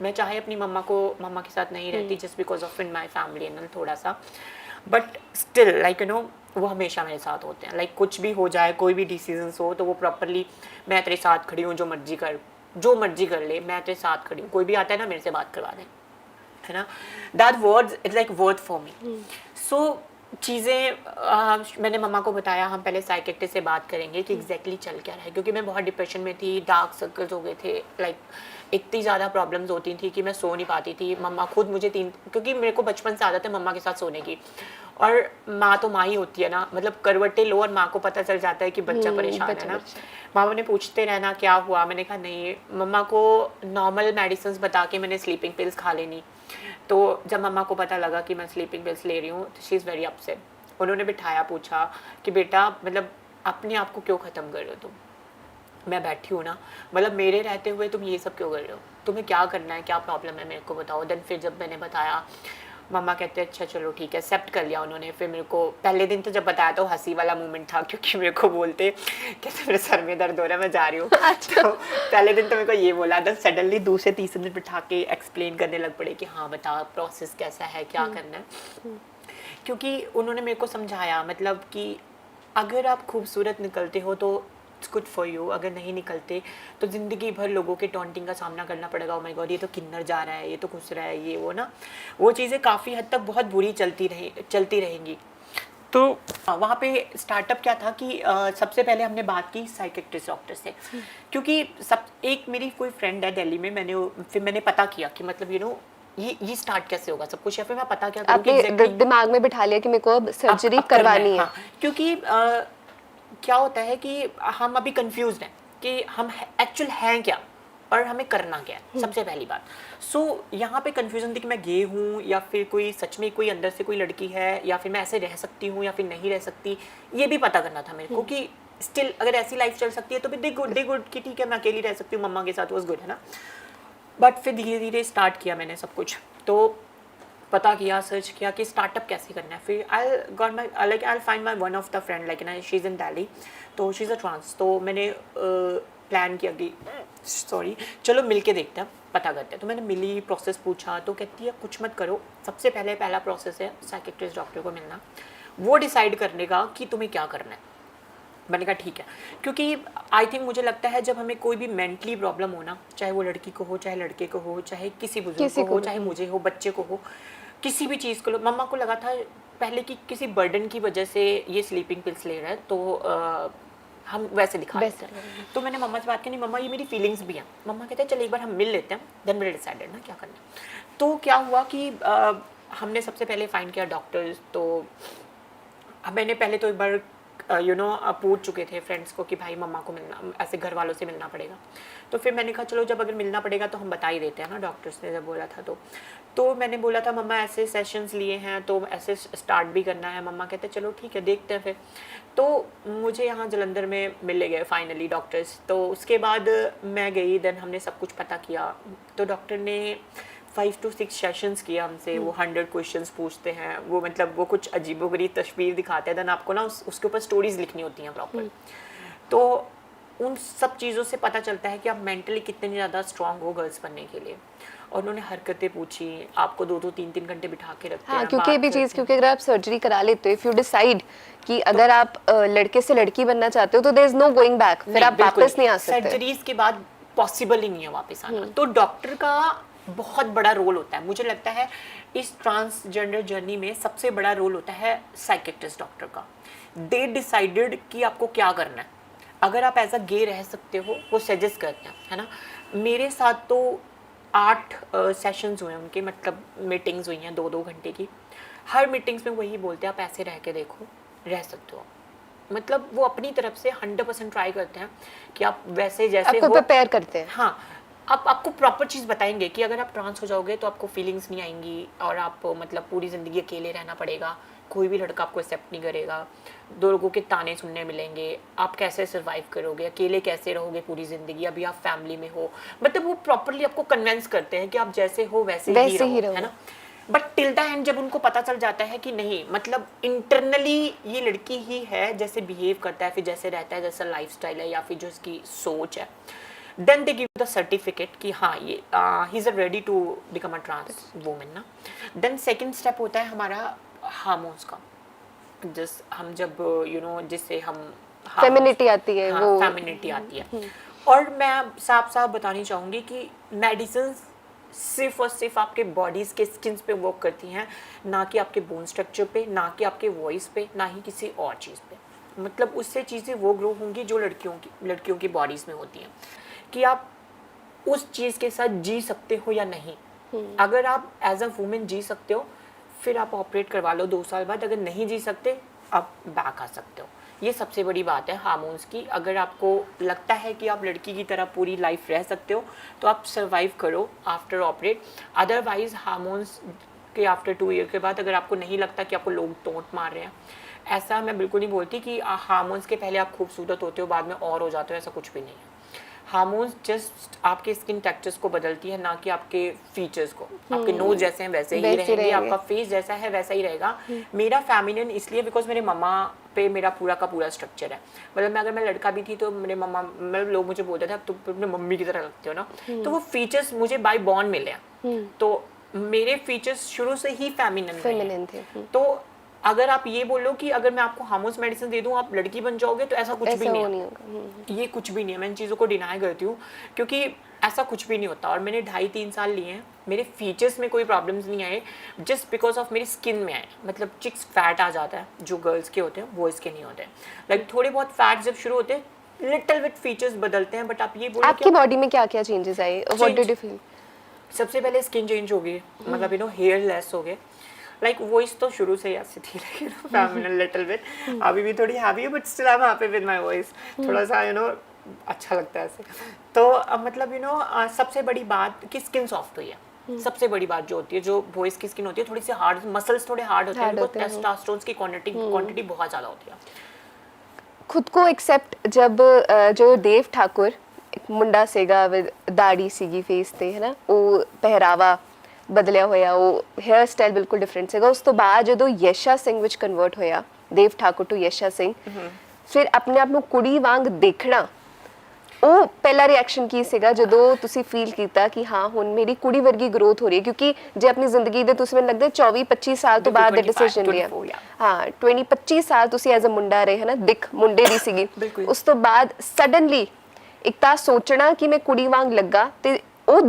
मैं चाहे अपनी मम्मा के साथ नहीं रहती just because of in my family and थोड़ा सा, बट स्टिल लाइक वो हमेशा मेरे साथ होते हैं। लाइक कुछ भी हो जाए, कोई भी डिसीजंस हो, तो वो प्रॉपरली मैं तेरे साथ खड़ी हूँ, जो मर्जी कर ले, मैं तेरे साथ खड़ी हूँ। कोई भी आता है ना, मेरे से बात करवा दें, है ना, that words it's like word for me. So चीज़ें मैंने मम्मा को बताया, हम पहले साइकेट्रिस्ट से बात करेंगे कि एग्जैक्टली चल क्या रहा है, क्योंकि मैं बहुत डिप्रेशन में थी, डार्क सर्कल्स हो गए थे, लाइक इतनी ज़्यादा प्रॉब्लम्स होती थी कि मैं सो नहीं पाती थी। मम्मा खुद मुझे क्योंकि मेरे को बचपन से आदत है मम्मा के साथ सोने की, और माँ तो माँ ही होती है ना, मतलब करवटें लो और माँ को पता चल जाता है कि बच्चा परेशान है ना। मामा ने पूछते रहना क्या हुआ, मैंने कहा नहीं, मम्मा को नॉर्मल मेडिसिन बता के मैंने स्लीपिंग पिल्स खा लेनी। तो जब मम्मा को पता लगा कि मैं स्लीपिंग पिल्स ले रही हूँ तो शी इज़ वेरी अपसेट। उन्होंने बिठाया, पूछा कि बेटा मतलब अपने आप को क्यों ख़त्म कर रहे हो तुम, मैं बैठी हूँ ना, मतलब मेरे रहते हुए तुम ये सब क्यों कर रहे हो, तुम्हें क्या करना है, क्या प्रॉब्लम है, मेरे को बताओ। देन फिर जब मैंने बताया, मम्मा कहते हैं अच्छा चलो ठीक है, एक्सेप्ट कर लिया उन्होंने। फिर मेरे को पहले दिन तो जब बताया तो हंसी वाला मोमेंट था, क्योंकि मेरे को बोलते कहते मेरे सर में दर्द हो रहा है, मैं जा रही हूँ। तो पहले दिन तो मेरे को ये बोला, देन सडनली दूसरे तीसरे दिन बिठा के एक्सप्लेन करने लग पड़े कि हाँ बता प्रोसेस कैसा है, क्या करना है। क्योंकि उन्होंने मेरे को समझाया, मतलब कि अगर आप खूबसूरत निकलते हो तो इट्स गुड फॉर यू, अगर नहीं निकलते तो ज़िंदगी भर लोगों के टॉन्टिंग का सामना करना पड़ेगा। ओ माय गॉड, ये तो किन्नर जा रहा है, ये तो घुस रहा है, ये वो ना, वो चीज़ें काफ़ी हद तक बहुत बुरी चलती रहेंगी। तो वहाँ पे स्टार्टअप क्या था कि सबसे पहले हमने बात की साइकेट्रिस्ट डॉक्टर से, क्योंकि एक मेरी कोई फ्रेंड है दिल्ली में, फिर मैंने पता किया कि मतलब ये स्टार्ट कैसे होगा सब कुछ, या फिर मैं पता क्या करूँ, आपने दिमाग में बिठा लिया कि मेरे को अब सर्जरी करवानी है। हाँ, क्योंकि क्या होता है कि हम अभी कंफ्यूज्ड हैं कि हम एक्चुअल हैं क्या और हमें करना क्या है, सबसे पहली बात। सो यहाँ पे कंफ्यूजन थी कि मैं गे हूँ या फिर कोई सच में कोई अंदर से कोई लड़की है, या फिर मैं ऐसे रह सकती हूँ या फिर नहीं रह सकती, ये भी पता करना था मेरे को कि स्टिल अगर ऐसी लाइफ चल सकती है तो भी दे गुड कि ठीक है मैं अकेली रह सकती हूँ, मम्मा के साथ वॉज गुड, है ना। बट फिर धीरे धीरे स्टार्ट किया मैंने सब कुछ, तो पता किया, सर्च किया कि स्टार्टअप कैसे करना है। फिर I find my one of the friend like ना, शी इज़ इन दिल्ली, तो शी इज़ अ ट्रांस। तो मैंने प्लान किया कि चलो मिल के देखते हैं, पता करते हैं। तो मैंने मिली, प्रोसेस पूछा, तो कहती है कुछ मत करो, सबसे पहला प्रोसेस है साइकेट्रिस्ट डॉक्टर को मिलना, वो डिसाइड करने का कि तुम्हें क्या करना है। मैंने कहा ठीक है, क्योंकि आई थिंक मुझे लगता है जब हमें कोई भी मेंटली प्रॉब्लम हो ना, चाहे वो लड़की को हो, चाहे लड़के को हो, चाहे किसी बुजुर्ग को हो, चाहे मुझे हो, बच्चे को हो, किसी भी चीज़ को लो। मम्मा को लगा था पहले कि किसी बर्डन की वजह से ये स्लीपिंग पिल्स ले रहा है, तो हम वैसे दिखा देते हैं। तो मैंने मम्मा से बात की, नहीं मम्मा ये मेरी फीलिंग्स भी हैं। मम्मा कहते हैं चल एक बार हम मिल लेते हैं, देन मैंने डिसाइडेड ना क्या करना है। तो क्या हुआ कि हमने सबसे पहले फाइंड किया डॉक्टर्स। तो मैंने पहले तो एक बार पूछ चुके थे फ्रेंड्स को कि भाई मम्मा को मिलना, ऐसे घर वालों से मिलना पड़ेगा। तो फिर मैंने कहा चलो जब अगर मिलना पड़ेगा तो हम बता ही देते हैं ना, डॉक्टर्स ने जब बोला था। तो मैंने बोला था मम्मा ऐसे सेशंस लिए हैं तो ऐसे स्टार्ट भी करना है। मम्मा कहते चलो ठीक है देखते हैं फिर। तो मुझे यहाँ जलंधर में मिल गए फाइनली डॉक्टर्स। तो उसके बाद मैं गई, देन हमने सब कुछ पता किया। तो डॉक्टर ने 5 to 6 सेशंस किया हमसे। वो 100 क्वेश्चंस पूछते हैं, वो मतलब वो कुछ अजीबोगरीब तस्वीर दिखाते हैं, देन आपको ना उसके ऊपर स्टोरीज लिखनी होती हैं प्रॉपर। तो उन सब चीज़ों से पता चलता है कि आप मेंटली कितने ज़्यादा स्ट्रांग हो गर्ल्स बनने के लिए। और उन्होंने हरकतें पूछी, आपको 2-3 घंटे बिठा के रखते हाँ, हैं, क्योंकि ये भी बात चीज़, करते क्योंकि अगर आप सर्जरी करा लेते हो, इफ यू डिसाइड कि अगर आप लड़के से लड़की बनना चाहते हो तो there is no going back, फिर आप वापस नहीं आ सकते। सर्जरीज के बाद पॉसिबल ही नहीं है वापस आना। तो डॉक्टर का बहुत बड़ा रोल होता है, मुझे लगता है इस ट्रांसजेंडर जर्नी में सबसे बड़ा रोल होता है साइकेट्रिस्ट डॉक्टर का। दे डिसाइडेड कि आपको क्या करना है। अगर आप एज अ गे रह सकते हो वो सजेस्ट करते हैं, है ना। मेरे साथ तो 8 सेशंस हुए उनके, मतलब मीटिंग्स हुई हैं 2-2 घंटे की। हर मीटिंग्स में वही बोलते हैं आप ऐसे रह के देखो, रह सकते हो। मतलब वो अपनी तरफ से 100% ट्राई करते हैं कि आप वैसे जैसे आपको हो प्रिपेयर करते हैं। हाँ, आप आपको प्रॉपर चीज़ बताएंगे कि अगर आप ट्रांस हो जाओगे तो आपको फीलिंग्स नहीं आएंगी और आप मतलब पूरी ज़िंदगी अकेले रहना पड़ेगा, कोई भी लड़का आपको एक्सेप्ट नहीं करेगा, 2 लोगों के ताने सुनने मिलेंगे, आप कैसे सर्वाइव करोगे, अकेले कैसे रहोगे पूरी ज़िंदगी, अभी आप फैमिली में हो। मतलब वो प्रॉपरली आपको कन्विंस करते हैं कि आप जैसे हो वैसे ही रहो, है ना। बट टिल द एंड जब उनको पता चल जाता है कि नहीं, मतलब इंटरनली ये लड़की ही है, जैसे बिहेव करता है, फिर जैसे रहता है, जैसा लाइफस्टाइल है या फिर जो इसकी सोच है, then they give the certificate कि हाँ ये he is ready to become a trans women ना। देन सेकंड स्टेप होता है हमारा हार्मोन्स का। जिस हम जब जिससे हम फेमिनिटी आती है, हाँ, वो फेमिनिटी आती है। और मैं साफ साफ बतानी चाहूँगी कि मेडिसिन सिर्फ और सिर्फ आपके बॉडीज़ के स्किन्स पे वर्क करती हैं, ना कि आपके बोन स्ट्रक्चर पे, ना कि आपके वॉइस पे, ना ही किसी और चीज़ पे। मतलब उससे चीज़ें वो ग्रो होंगी जो लड़कियों की बॉडीज़ में होती हैं, कि आप उस चीज़ के साथ जी सकते हो या नहीं। अगर आप एज अ वुमेन जी सकते हो फिर आप ऑपरेट करवा लो 2 साल बाद, अगर नहीं जी सकते आप बैक आ सकते हो। ये सबसे बड़ी बात है हार्मोन्स की। अगर आपको लगता है कि आप लड़की की तरह पूरी लाइफ रह सकते हो तो आप सर्वाइव करो आफ्टर ऑपरेट। अदरवाइज हार्मोन्स के आफ्टर 2 ईयर के बाद अगर आपको नहीं लगता कि आपको लोग टोंट मार रहे हैं, ऐसा मैं बिल्कुल नहीं बोलती कि हार्मोन्स के पहले आप खूबसूरत होते हो बाद में और हो जाते हो, ऐसा कुछ भी नहीं है। हार्मोन्स जस्ट आपके स्किन टेक्सचर्स को बदलती है, ना कि आपके फीचर्स को। आपके नोज जैसे हैं वैसे ही रहेंगे, आपका फेस जैसा है वैसा ही रहेगा। मेरा फेमिनिन इसलिए बिकॉज मेरे मम्मा पे मेरा पूरा का पूरा स्ट्रक्चर है। मतलब अगर मैं लड़का भी थी तो मेरे मम्मा, मतलब लोग मुझे बोलते थे अब तुम अपने मम्मी की तरह लगते हो ना। तो वो फीचर्स मुझे बाय बॉर्न मिले हैं, तो मेरे फीचर्स शुरू से ही फेमिनिन थे। तो अगर आप ये बोलो कि अगर मैं आपको हार्मोन्स मेडिसिन दे दूं आप लड़की बन जाओगे, तो ऐसा कुछ भी नहीं है। ये कुछ भी नहीं है। मैं इन चीज़ों को डिनाई करती हूँ क्योंकि ऐसा कुछ भी नहीं होता। और मैंने 2.5-3 साल लिए हैं, मेरे फीचर्स में कोई प्रॉब्लम्स नहीं आए, जस्ट बिकॉज ऑफ मेरी स्किन में आए। मतलब चिक्स फैट आ जाता है जो गर्ल्स के होते हैं वो इसके नहीं होते। लाइक थोड़े बहुत फैट जब शुरू होते हैं लिटिल बिट फीचर्स बदलते हैं। बट आप ये बोलो आपकी बॉडी में क्या क्या चेंजेस आए, व्हाट डिड यू फील? सबसे पहले स्किन चेंज हो गई, मतलब हेयर लेस हो गए। लाइक वॉइस तो शुरू से ही ऐसी थी, लेकिन फेमिनिन लिटिल बिट, अभी भी थोड़ी हैवी है but still I am happy with my voice. थोड़ा सा अच्छा लगता है ऐसे। तो मतलब सबसे बड़ी बात कि स्किन सॉफ्ट हुई है। सबसे बड़ी बात जो होती है, जो वॉइस की स्किन होती है थोड़ी सी हार्ड, मसल्स थोड़े हार्ड होते हैं, बिकॉज टेस्टोस्टेरोन की क्वांटिटी बहुत ज़्यादा होती है। खुद को एक्सेप्ट जब जो देव ठाकुर ਇੱਕ ਮੁੰਡਾ ਸੀਗਾ ਵਿਦ ਦਾੜੀ ਸੀਗੀ ਫੇਸ ਤੇ, ਹੈ ਨਾ, ਉਹ ਪਹਿਰਾਵਾ ਬਦਲਿਆ ਹੋਇਆ, ਉਹ हेयर स्टाइल ਬਿਲਕੁਲ ਡਿਫਰੈਂਟ ਸੀਗਾ। ਉਸ ਤੋਂ ਬਾਅਦ ਜਦੋਂ ਯਸ਼ਾ ਸਿੰਘ ਵਿੱਚ ਕਨਵਰਟ ਹੋਇਆ, ਦੇਵ ਠਾकुर ਟੂ ਯਸ਼ਾ ਸਿੰਘ, ਫਿਰ ਆਪਣੇ ਆਪ ਨੂੰ ਕੁੜੀ ਵਾਂਗ ਦੇਖਣਾ, ਉਹ ਪਹਿਲਾ ਰਿਐਕਸ਼ਨ ਕੀ ਸੀਗਾ ਜਦੋਂ ਤੁਸੀਂ ਫੀਲ ਕੀਤਾ ਕਿ ਹਾਂ ਹੁਣ ਮੇਰੀ ਕੁੜੀ ਵਰਗੀ ਗਰੋਥ ਹੋ ਰਹੀ ਹੈ? ਕਿਉਂਕਿ ਜੇ ਆਪਣੀ ਜ਼ਿੰਦਗੀ ਦੇ ਤੁਸੀਂ ਮੈਨੂੰ ਲੱਗਦਾ 24-25 ਸਾਲ ਤੋਂ ਬਾਅਦ ਦਾ ਡਿਸੀਜਨ ਲਿਆ, ਹਾਂ 20-25 ਸਾਲ ਤੁਸੀਂ ਐਜ਼ ਅ ਮੁੰਡਾ ਰਹੇ, ਹੈ ਨਾ, ਦਿਖ ਮੁੰਡੇ ਦੀ ਸੀਗੀ। ਉਸ ਤੋਂ ਬਾਅਦ ਸਡਨਲੀ ਇੱਕ ਤਾਂ ਸੋਚਣਾ ਕਿ ਮੈਂ ਕੁੜੀ ਵਾਂਗ ਲੱਗਾ, ਤੇ ਉਹ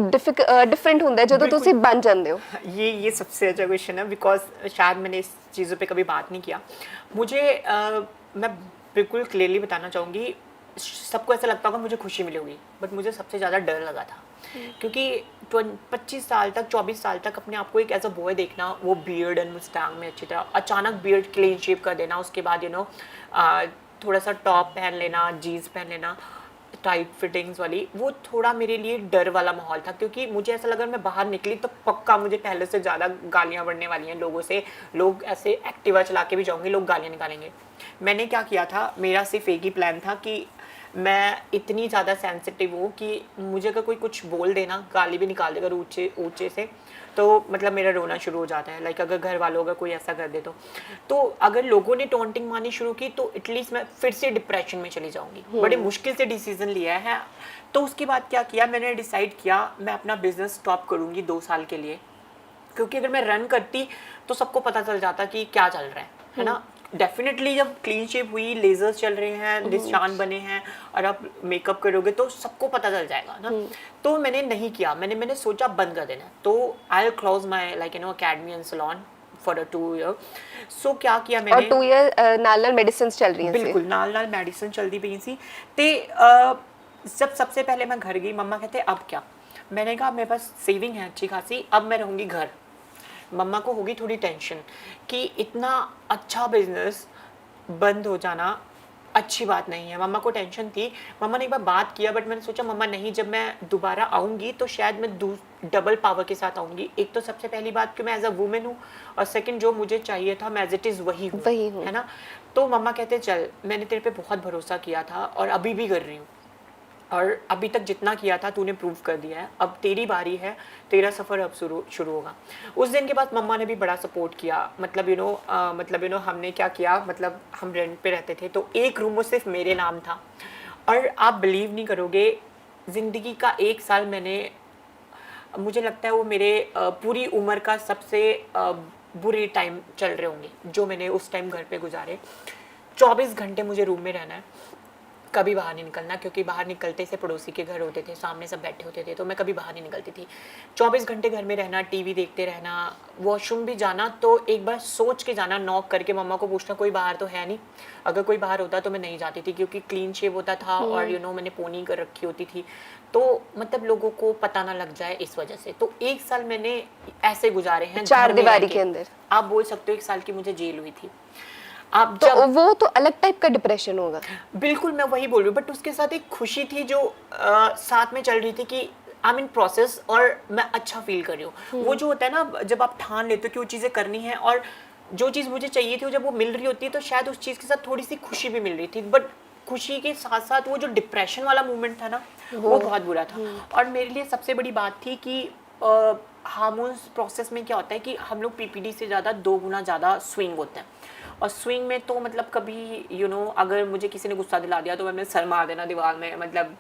डिफरेंट होता है ਜਦੋਂ ਤੁਸੀਂ बन जाते हो। ये सबसे अच्छा क्वेश्चन है, बिकॉज शायद मैंने इस चीज़ों पे कभी बात नहीं किया। मुझे मैं बिल्कुल क्लियरली बताना चाहूँगी, सबको ऐसा लगता होगा मुझे खुशी मिली होगी, बट मुझे सबसे ज़्यादा डर लगा था। क्योंकि 25 साल तक 24 साल तक अपने आप को एक एज अ बॉय देखना, वो बियर्ड एंड मुस्टैंग में अच्छी तरह, अचानक बियर्ड क्लीन शेप कर देना, उसके बाद थोड़ा सा टॉप पहन लेना, जीन्स पहन लेना टाइट फिटिंग्स वाली, वो थोड़ा मेरे लिए डर वाला माहौल था। क्योंकि मुझे ऐसा लगा मैं बाहर निकली तो पक्का मुझे पहले से ज़्यादा गालियाँ बढ़ने वाली हैं लोगों से। लोग ऐसे एक्टिवा चला के भी जाऊँगी, लोग गालियाँ निकालेंगे। मैंने क्या किया था, मेरा सिर्फ एक ही प्लान था कि मैं इतनी ज़्यादा सेंसिटिव हूँ कि मुझे अगर कोई कुछ बोल देना, गाली भी निकाल देगा ऊँचे ऊँचे से, तो मतलब मेरा रोना शुरू हो जाता है, लाइक अगर घर वालों का कोई ऐसा कर दे तो अगर लोगों ने टॉन्टिंग मारनी शुरू की तो एटलीस्ट मैं फिर से डिप्रेशन में चली जाऊंगी। बड़े मुश्किल से डिसीजन लिया है। तो उसके बाद क्या किया, मैंने डिसाइड किया मैं अपना बिजनेस स्टॉप करूंगी 2 साल के लिए, क्योंकि अगर मैं रन करती तो सबको पता चल जाता कि क्या चल रहा है ना। डेफिनेटली जब क्लीन शेप हुई, लेजर्स चल रहे हैं, निशान बने हैं और आप मेकअप करोगे तो सबको पता चल जाएगा ना। तो मैंने नहीं किया, मैंने सोचा बंद कर देना। तो I will close my like academy and salon for 2 year. So क्या किया मैंने, और 2 ईयर नाल मेडिसिन चल रही हैं, बिल्कुल नाल मेडिसिन चलती पई सी। ते जब सबसे पहले मैं घर गई, मम्मा कहते अब क्या, मैंने कहा मेरे पास सेविंग है अच्छी खासी, अब मैं रहूँगी घर। मम्मा को होगी थोड़ी टेंशन कि इतना अच्छा बिजनेस बंद हो जाना अच्छी बात नहीं है, मम्मा को टेंशन थी। मम्मा ने एक बार बात किया, बट मैंने सोचा मम्मा नहीं, जब मैं दोबारा आऊँगी तो शायद मैं डबल पावर के साथ आऊँगी। एक तो सबसे पहली बात कि मैं एज अ वुमेन हूँ, और सेकंड जो मुझे चाहिए था मैं एज इट इज़ वही हूँ, है ना। तो मम्मा कहते चल, मैंने तेरे पे बहुत भरोसा किया था और अभी भी कर रही हूँ, और अभी तक जितना किया था तूने प्रूव कर दिया है, अब तेरी बारी है, तेरा सफ़र अब शुरू होगा। उस दिन के बाद मम्मा ने भी बड़ा सपोर्ट किया। मतलब यू नो हमने क्या किया, मतलब हम रेंट पे रहते थे तो एक रूम वो सिर्फ मेरे नाम था। और आप बिलीव नहीं करोगे, ज़िंदगी का 1 साल मैंने, मुझे लगता है वो मेरे पूरी उम्र का सबसे बुरे टाइम चल रहे होंगे जो मैंने उस टाइम घर पे गुजारे। 24 घंटे मुझे रूम में रहना है, कभी बाहर नहीं निकलना, क्योंकि बाहर निकलते से पड़ोसी के घर होते थे, सामने सब बैठे होते थे, तो मैं कभी बाहर नहीं निकलती थी। 24 घंटे घर में रहना, टीवी देखते रहना, वॉशरूम भी जाना तो एक बार सोच के जाना, नॉक करके मम्मा को पूछना कोई बाहर तो है नहीं। अगर कोई बाहर होता तो मैं नहीं जाती थी, क्योंकि क्लीन शेव होता था और मैंने पोनी कर रखी होती थी, तो मतलब लोगों को पता ना लग जाए इस वजह से। तो 1 साल मैंने ऐसे गुजारे हैं 4 दीवारी के अंदर। आप बोल सकते हो 1 साल की मुझे जेल हुई थी। आप तो वो तो अलग टाइप का डिप्रेशन होगा। बिल्कुल, मैं वही बोल रही हूँ, बट उसके साथ एक खुशी थी जो साथ में चल रही थी कि आई एम इन प्रोसेस और मैं अच्छा फील कर रही हूँ। वो जो होता है ना, जब आप ठान लेते हो कि वो चीज़ें करनी है और जो चीज़ मुझे चाहिए थी वो जब वो मिल रही होती है तो शायद उस चीज़ के साथ थोड़ी सी खुशी भी मिल रही थी, बट खुशी के साथ साथ वो जो डिप्रेशन वाला मोमेंट था ना, वो बहुत बुरा था। और मेरे लिए सबसे बड़ी बात थी कि हार्मोन्स प्रोसेस में क्या होता है कि हम लोग पीपीडी से ज़्यादा 2 गुना ज़्यादा स्विंग होते हैं। और स्विंग में तो मतलब कभी अगर मुझे किसी ने गुस्सा दिला दिया तो मैंने सर मार देना दीवार में, मतलब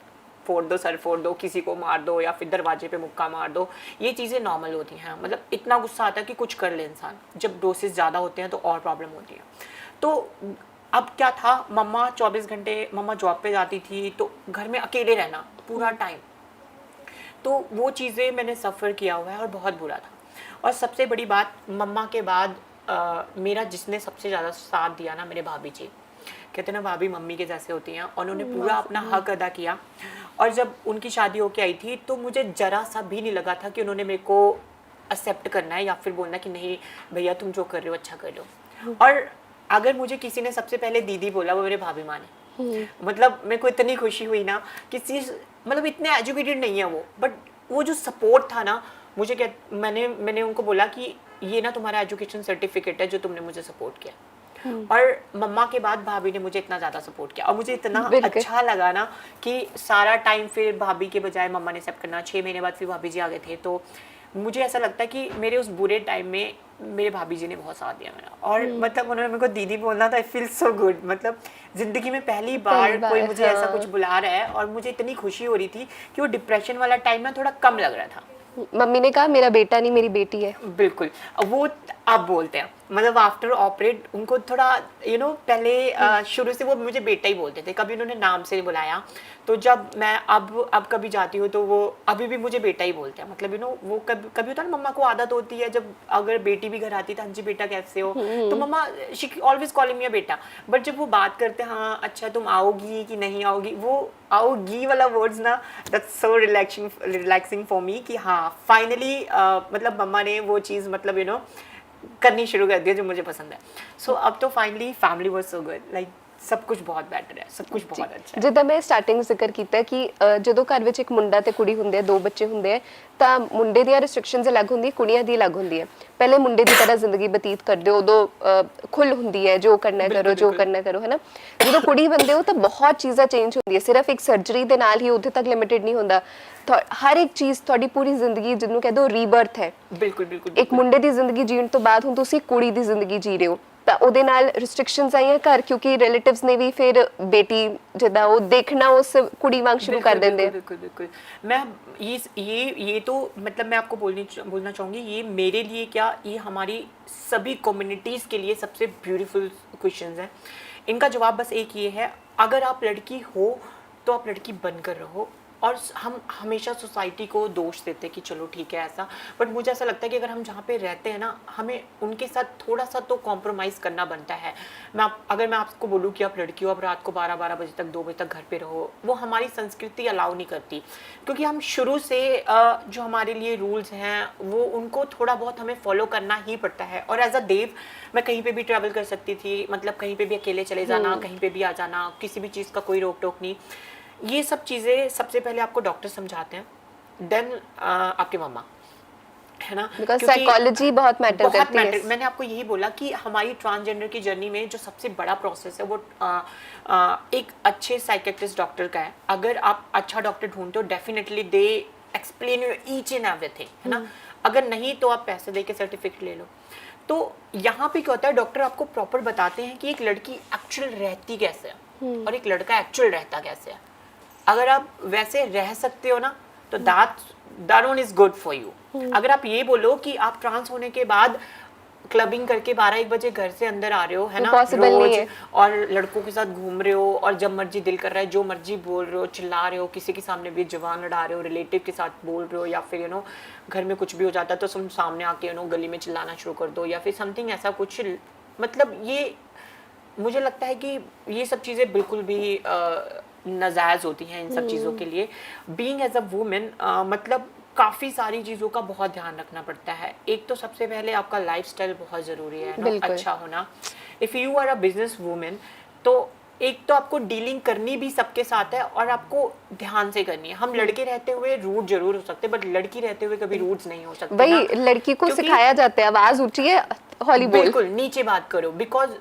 फोड़ दो, सर फोड़ दो, किसी को मार दो या फिर दरवाजे पे मुक्का मार दो, ये चीज़ें नॉर्मल होती हैं। मतलब इतना गुस्सा आता है कि कुछ कर ले इंसान। जब डोसेस ज़्यादा होते हैं तो और प्रॉब्लम होती है। तो अब क्या था, मम्मा 24 घंटे, मम्मा जॉब पे जाती थी तो घर में अकेले रहना पूरा टाइम, तो वो चीज़ें मैंने सफ़र किया हुआ है और बहुत बुरा था। और सबसे बड़ी बात, मम्मा के बाद मेरा जिसने सबसे ज़्यादा साथ दिया ना, मेरे भाभी जी। कहते ना भाभी मम्मी के जैसे होती हैं, उन्होंने पूरा अपना हक अदा किया। और जब उनकी शादी होके आई थी तो मुझे ज़रा सा भी नहीं लगा था कि उन्होंने मेरे को एक्सेप्ट करना है या फिर बोलना कि नहीं भैया तुम जो कर रहे हो अच्छा कर रहे हो। और अगर मुझे किसी ने सबसे पहले दीदी बोला, वो मेरे भाभी माँ ने। मतलब मेरे को इतनी खुशी हुई ना, किसी मतलब इतने एजुकेटेड नहीं है वो, बट वो जो सपोर्ट था ना मुझे, क्या मैंने उनको बोला कि ये ना तुम्हारा एजुकेशन सर्टिफिकेट है जो तुमने मुझे सपोर्ट किया। और मम्मा के बाद भाभी ने मुझे इतना ज़्यादा सपोर्ट किया और मुझे इतना अच्छा लगा ना कि सारा टाइम फिर भाभी के बजाय मम्मा ने एक्सेप्ट करना। 6 महीने बाद फिर भाभी जी आ गए थे, तो मुझे ऐसा लगता है कि मेरे उस बुरे टाइम में मेरे भाभी जी ने बहुत साथ दिया मेरा। और मतलब उन्होंने मेरे को दीदी बोलना था, आई फील सो गुड। मतलब ज़िंदगी में पहली बार कोई मुझे ऐसा कुछ बुला रहा है और मुझे इतनी खुशी हो रही थी कि वो डिप्रेशन वाला टाइम ना थोड़ा कम लग रहा था। मम्मी ने कहा मेरा बेटा नहीं मेरी बेटी है। बिल्कुल, वो अब बोलते हैं, मतलब आफ्टर ऑपरेट उनको थोड़ा पहले शुरू से वो मुझे बेटा ही बोलते थे, कभी उन्होंने नाम से बुलाया। तो जब मैं अब कभी जाती हूँ तो वो अभी भी मुझे बेटा ही बोलते हैं। मतलब वो कभी होता है ना, मम्मा को आदत होती है जब अगर बेटी भी घर आती है, हाँ जी बेटा कैसे हो, तो मम्मा शी ऑलवेज कॉलिंग मी बेटा। बट जब वो बात करते हैं, हाँ अच्छा तुम आओगी कि नहीं आओगी, वो आओगी वाला वर्ड्स ना, that's so relaxing for me कि हाँ फाइनली मतलब मम्मा ने वो चीज़ मतलब करनी शुरू कर दिया जो मुझे पसंद है। सो अब तो finally family was so good, like सब कुछ बहुत बेटर है, सब कुछ बहुत अच्छा है। ਜਿੱਦਾਂ ਮੈਂ ਸਟਾਰਟਿੰਗ ਜ਼ਿਕਰ ਕੀਤਾ ਕਿ ਜਦੋਂ ਘਰ ਵਿੱਚ ਇੱਕ ਮੁੰਡਾ ਤੇ ਕੁੜੀ ਹੁੰਦੇ ਆ, ਦੋ ਬੱਚੇ ਹੁੰਦੇ ਆ, ਤਾਂ ਮੁੰਡੇ ਦੀਆਂ ਰਿਸਟ੍ਰਿਕਸ਼ਨਸ ਅਲੱਗ ਹੁੰਦੀ, ਕੁੜੀਆਂ ਦੀ ਅਲੱਗ ਹੁੰਦੀ ਹੈ। ਪਹਿਲੇ ਮੁੰਡੇ ਦੀ ਤਰ੍ਹਾਂ ਜ਼ਿੰਦਗੀ ਬਤੀਤ ਕਰਦੇ ਹੋ, ਉਦੋਂ ਖੁੱਲ ਹੁੰਦੀ ਹੈ, ਜੋ ਕਰਨਾ ਕਰੋ, ਜੋ ਕਰਨਾ ਕਰੋ, ਹੈ ਨਾ। ਜਦੋਂ ਕੁੜੀ ਬੰਦੇ ਹੋ ਤਾਂ ਬਹੁਤ ਚੀਜ਼ਾਂ ਚੇਂਜ ਹੁੰਦੀਆਂ, ਸਿਰਫ ਇੱਕ ਸਰਜਰੀ ਦੇ ਨਾਲ ਹੀ ਉੱਥੇ ਤੱਕ ਲਿਮਿਟਿਡ ਨਹੀਂ ਹੁੰਦਾ। ਹਰ ਇੱਕ ਚੀਜ਼ ਤੁਹਾਡੀ ਪੂਰੀ ਜ਼ਿੰਦਗੀ ਜਿਹਨੂੰ ਕਹਿ ਦੋ ਰੀਬਰਥ ਹੈ। ਬਿਲਕੁਲ ਬਿਲकुल ਇੱਕ ਮੁੰਡੇ ਦੀ ਜ਼ਿੰਦਗੀ ਜੀਣ ਤੋਂ ਬਾਅਦ ਹੁਣ ਤੁਸੀਂ ਕੁੜੀ ਦੀ ਜ਼ਿੰਦਗੀ ਜੀ ਰਹੇ ਹੋ, ਤਾਂ ਉਹਦੇ ਨਾਲ ਰਿਸਟ੍ਰਿਕਸ਼ਨਸ ਆਈਆਂ ਘਰ, ਕਿਉਂਕਿ ਰਿਲੇਟਿਵਸ ਨੇ ਵੀ ਫਿਰ ਬੇਟੀ ਜਿੱਦਾਂ ਉਹ देखना उस कुड़ी वांग शुरू कर देंगे। बिल्कुल बिल्कुल। मैं ये तो मतलब मैं आपको बोलना चाहूँगी, ये मेरे लिए क्या, ये हमारी सभी कम्युनिटीज़ के लिए सबसे ब्यूटीफुल क्वेश्चंस हैं। इनका जवाब बस एक ये है, अगर आप लड़की हो तो आप लड़की बनकर रहो। और हम हमेशा सोसाइटी को दोष देते हैं कि चलो ठीक है ऐसा, बट मुझे ऐसा लगता है कि अगर हम जहाँ पे रहते हैं ना, हमें उनके साथ थोड़ा सा तो कॉम्प्रोमाइज़ करना बनता है। अगर मैं आपको बोलूँ कि आप लड़की हो, आप रात को 12 बजे तक 2 बजे तक घर पे रहो, वो हमारी संस्कृति अलाउ नहीं करती, क्योंकि हम शुरू से जो हमारे लिए रूल्स हैं वो उनको थोड़ा बहुत हमें फॉलो करना ही पड़ता है। और एज अ देव मैं कहीं पे भी ट्रैवल कर सकती थी, मतलब कहीं पे भी अकेले चले जाना, कहीं पे भी आ जाना, किसी भी चीज़ का कोई रोक टोक नहीं। ये सब चीज़ें सबसे पहले आपको डॉक्टर समझाते हैं, देन आपके मम्मा, है ना, बिकॉज़ साइकोलॉजी बहुत मैटर करती है। मैंने आपको यही बोला कि हमारी ट्रांसजेंडर की जर्नी में जो सबसे बड़ा प्रोसेस है वो एक अच्छे साइकेट्रिस्ट डॉक्टर का है। अगर आप अच्छा डॉक्टर ढूंढते हो, definitely they explain you each and everything, है ना। अगर नहीं तो आप पैसे दे के सर्टिफिकेट ले लो। तो यहाँ पे क्या होता है, डॉक्टर आपको प्रॉपर बताते हैं कि एक लड़की एक्चुअल रहती कैसे है और एक लड़का एक्चुअल रहता कैसे है। अगर आप वैसे रह सकते हो ना, तो that one is good for you। अगर आप ये बोलो कि आप ट्रांस होने के बाद क्लबिंग करके 12-1 बजे घर से अंदर आ रहे हो, है ना, रोज, और लड़कों के साथ घूम रहे हो, और जब मर्जी दिल कर रहा है जो मर्जी बोल रहे हो, चिल्ला रहे हो, किसी के सामने भी जवान लड़ा रहे हो, रिलेटिव के साथ बोल रहे हो, या फिर घर में कुछ भी हो जाता है तो तुम सामने आके गली में चिल्लाना शुरू कर दो, या फिर समथिंग ऐसा कुछ, मतलब ये मुझे लगता है कि ये सब चीज़ें बिल्कुल भी नाजायज़ होती हैं इन सब चीज़ों के लिए। बीइंग एज अ वुमेन मतलब काफ़ी सारी चीज़ों का बहुत ध्यान रखना पड़ता है। एक तो सबसे पहले आपका लाइफस्टाइल बहुत ज़रूरी है ना, अच्छा होना। If you are a business women, तो एक तो आपको डीलिंग करनी भी सबके साथ है और आपको ध्यान से करनी है। हम लड़के रहते हुए रूड जरूर हो सकते, बट लड़की रहते हुए कभी रूड्स नहीं हो सकते। वही लड़की को सिखाया जाता है, आवाज ऊंची है, हौली बोल, बिल्कुल नीचे बात करो। बिकॉज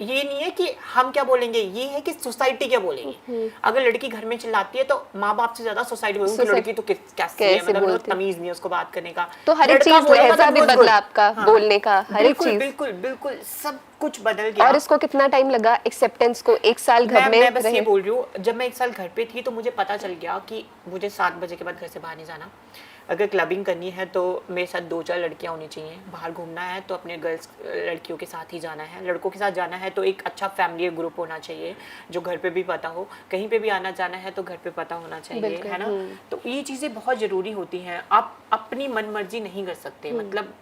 ये नहीं है कि हम क्या बोलेंगे, ये है कि सोसाइटी क्या बोलेगी। अगर लड़की घर में चिल्लाती है तो माँ बाप से ज्यादा सोसाइटी बोलेगी, लड़की तो कैसे है, मतलब तमीज नहीं है उसको बात करने का। तो हर एक चीज लहजा भी बदला आपका, बोलने का हर एक चीज, बिल्कुल बिल्कुल सब कुछ बदल गया। और इसको कितना टाइम लगा एक्सेप्टेंस को? 1 साल घर में मैं बस ये बोल रही हूँ, जब मैं 1 साल घर पे थी तो मुझे पता चल गया कि मुझे 7 बजे के बाद घर से बाहर नहीं जाना। अगर क्लबिंग करनी है तो मेरे साथ 2-4 लड़कियां होनी चाहिए। बाहर घूमना है तो अपने गर्ल्स लड़कियों के साथ ही जाना है। लड़कों के साथ जाना है तो एक अच्छा फैमिली ग्रुप होना चाहिए जो घर पे भी पता हो। कहीं पे भी आना जाना है तो घर पे पता होना चाहिए, है ना। तो ये चीज़ें बहुत ज़रूरी होती हैं। आप अपनी मनमर्जी नहीं कर सकते। मतलब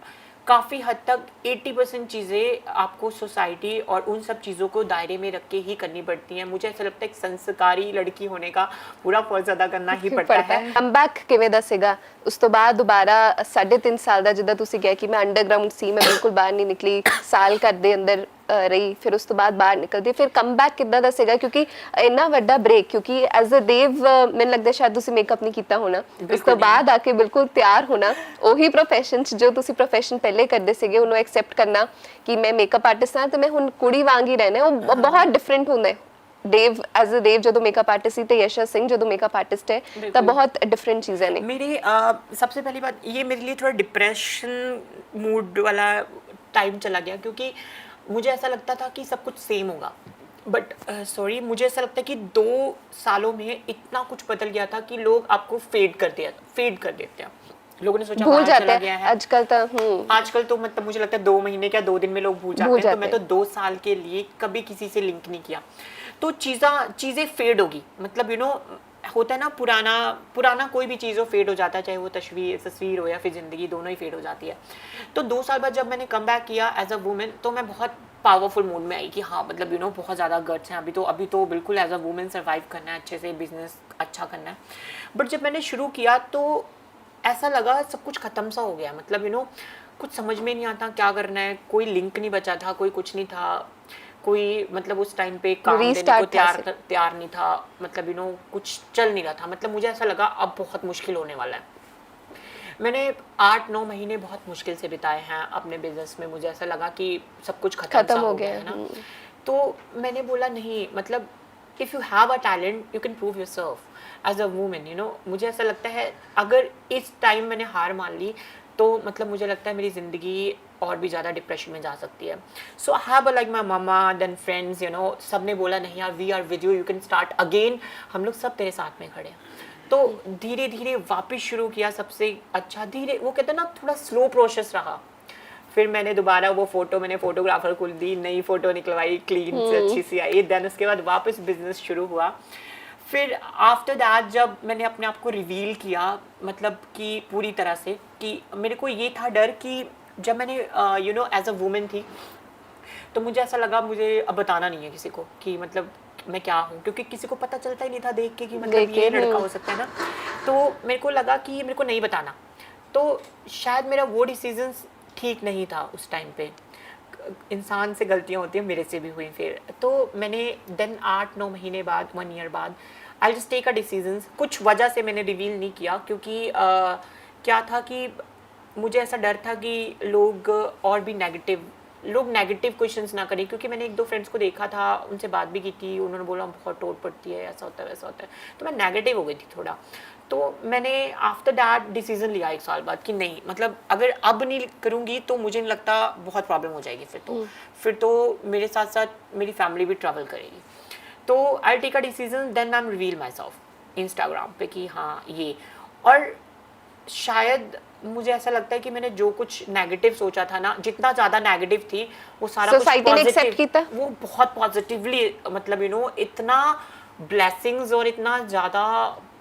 काफ़ी हद तक 80% चीज़ें आपको सोसाइटी और उन सब चीज़ों को दायरे में रख के ही करनी पड़ती हैं। मुझे ऐसा लगता है एक संस्कारी लड़की होने का पूरा फर्ज अदा करना ही पड़ता है। कमबैक किवें दा सीगा उस तो बाद दोबारा 3.5 साल ਦਾ ਜਿੱਦਾਂ ਤੁਸੀਂ ਕਿਹਾ ਕਿ ਮੈਂ ਅੰਡਰਗਰਾਉਂਡ ਸੀ, ਮੈਂ ਬਿਲਕੁਲ ਬਾਹਰ ਨਹੀਂ ਨਿਕਲੀ, ਸਾਲ ਘਰ ਦੇ ਅੰਦਰ ਰਹੀ, ਫਿਰ ਉਸ ਤੋਂ ਬਾਅਦ ਬਾਹਰ ਨਿਕਲਦੀ, ਫਿਰ ਕਮਬੈਕ ਕਿੱਦਾਂ ਦਾ ਸੀਗਾ? ਕਿਉਂਕਿ ਇੰਨਾ ਵੱਡਾ ਬ੍ਰੇਕ, ਕਿਉਂਕਿ ਐਜ਼ ਅ ਦੇਵ ਮੈਨੂੰ ਲੱਗਦਾ ਸ਼ਾਇਦ ਤੁਸੀਂ ਮੇਕਅਪ ਨਹੀਂ ਕੀਤਾ ਹੋਣਾ, ਉਸ ਤੋਂ ਬਾਅਦ ਆ ਕੇ ਬਿਲਕੁਲ ਤਿਆਰ ਹੋਣਾ, ਉਹੀ ਪ੍ਰੋਫੈਸ਼ਨ ਚ ਜੋ ਤੁਸੀਂ ਪ੍ਰੋਫੈਸ਼ਨ ਪਹਿਲੇ ਕਰਦੇ ਸੀਗੇ ਉਹਨੂੰ ਐਕਸੈਪਟ ਕਰਨਾ ਕਿ ਮੈਂ ਮੇਕਅਪ ਆਰਟਿਸਟ ਹਾਂ ਤੇ ਮੈਂ ਹੁਣ ਕੁੜੀ ਵਾਂਗ ਹੀ ਰਹਿਣਾ, ਉਹ ਬਹੁਤ ਡਿਫਰੈਂਟ ਹੁੰਦਾ ਹੈ। देव एज अ देव जो मेकअप आर्टिस्ट थी, यशा सिंह जो मेकअप आर्टिस्ट है, तो बहुत डिफरेंट चीज़ें ने। मेरी सबसे पहली बात ये मेरे लिए थोड़ा डिप्रेशन मूड वाला टाइम चला गया, क्योंकि मुझे ऐसा लगता था कि सब कुछ सेम होगा, बट सॉरी मुझे ऐसा लगता है कि 2 सालों में इतना कुछ बदल गया था कि लोग आपको फेड कर देते हैं। लोगों ने सोचा भूल जाते चला गया है आजकल तो मतलब मुझे लगता है 2 महीने क्या 2 दिन में लोग भूल जाते हैं। तो मैं तो 2 साल के लिए कभी किसी से लिंक नहीं किया, तो चीज़ें फेड होगी। मतलब होता है ना, पुराना कोई भी चीज़ हो फेड हो जाता है, चाहे वो तस्वीर हो या फिर ज़िंदगी, दोनों ही फेड हो जाती है। तो 2 साल बाद जब मैंने कम बैक किया एज अ वुमेन, तो मैं बहुत पावरफुल मूड में आई कि हाँ मतलब बहुत ज़्यादा गट्स हैं अभी तो बिल्कुल एज अ वुमेन सर्वाइव करना है, अच्छे से बिजनेस अच्छा करना है। बट जब मैंने शुरू किया तो ऐसा लगा सब कुछ ख़त्म सा हो गया। मतलब कुछ समझ में नहीं आता क्या करना है, कोई लिंक नहीं बचा था, कोई कुछ नहीं था। कोई मतलब उस टाइम पे काम देने को Restart था सिर्फ। तैयार नहीं था, मतलब कुछ चल नहीं रहा था। मतलब मुझे ऐसा लगा अब बहुत मुश्किल होने वाला है। मैंने 8-9 महीने बहुत मुश्किल से बिताए हैं अपने बिजनेस में। मुझे ऐसा लगा कि सब कुछ खत्म सा हो गया है ना। तो मैंने बोला नहीं, मतलब if you have a talent you can prove yourself as a women, मुझे ऐसा लगता है अगर इस टाइम मैंने हार मान ली तो मतलब मुझे लगता है मेरी ज़िंदगी और भी ज़्यादा डिप्रेशन में जा सकती है। So I have like my mama then friends, सब ने बोला नहीं यार, we are with you, you can start again, हम लोग सब तेरे साथ में खड़े हैं। तो धीरे धीरे वापस शुरू किया सबसे अच्छा। धीरे वो कहते हैं ना, थोड़ा स्लो प्रोसेस रहा। फिर मैंने दोबारा वो फोटो, मैंने फोटोग्राफर को दी, नई फोटो निकलवाई, क्लीन से अच्छी सी आई। देन उसके बाद वापस बिजनेस शुरू हुआ। फिर आफ्टर दैट जब मैंने अपने आप को रिवील किया, मतलब कि पूरी तरह से, कि मेरे को ये था डर कि जब मैंने एज अ वुमेन थी तो मुझे ऐसा लगा मुझे अब बताना नहीं है किसी को कि मतलब मैं क्या हूँ, क्योंकि किसी को पता चलता ही नहीं था देख के कि मतलब ये लड़का हो सकता है ना। तो मेरे को लगा कि मेरे को नहीं बताना। तो शायद मेरा वो डिसीजन ठीक नहीं था उस टाइम पे। इंसान से गलतियाँ होती हैं, मेरे से भी हुई। फिर तो मैंने देन 8-9 महीने बाद, 1 ईयर बाद, I just take a decision. कुछ वजह से मैंने रिवील नहीं किया, क्योंकि क्या था कि मुझे ऐसा डर था कि लोग और भी लोग नेगेटिव क्वेश्चंस ना करें, क्योंकि मैंने 1-2 फ्रेंड्स को देखा था, उनसे बात भी की थी, उन्होंने बोला बहुत टोट पड़ती है, ऐसा होता है वैसा होता है। तो मैं नेगेटिव हो गई थी थोड़ा। तो मैंने आफ्टर दैट डिसीजन लिया 1 साल बाद कि नहीं, मतलब अगर अब नहीं करूँगी तो मुझे नहीं लगता बहुत प्रॉब्लम हो जाएगी। फिर तो मेरे साथ साथ मेरी फैमिली भी ट्रैवल करेगी। तो I take a decision, then I am reveal my self Instagram पे कि हाँ ये। और शायद मुझे ऐसा लगता है कि मैंने जो कुछ नेगेटिव सोचा था ना, जितना ज़्यादा नेगेटिव थी वो सारा कुछ सोसाइटी ने एक्सेप्ट किया, वो बहुत पॉजिटिवली, मतलब इतना ब्लेसिंग्स और इतना ज़्यादा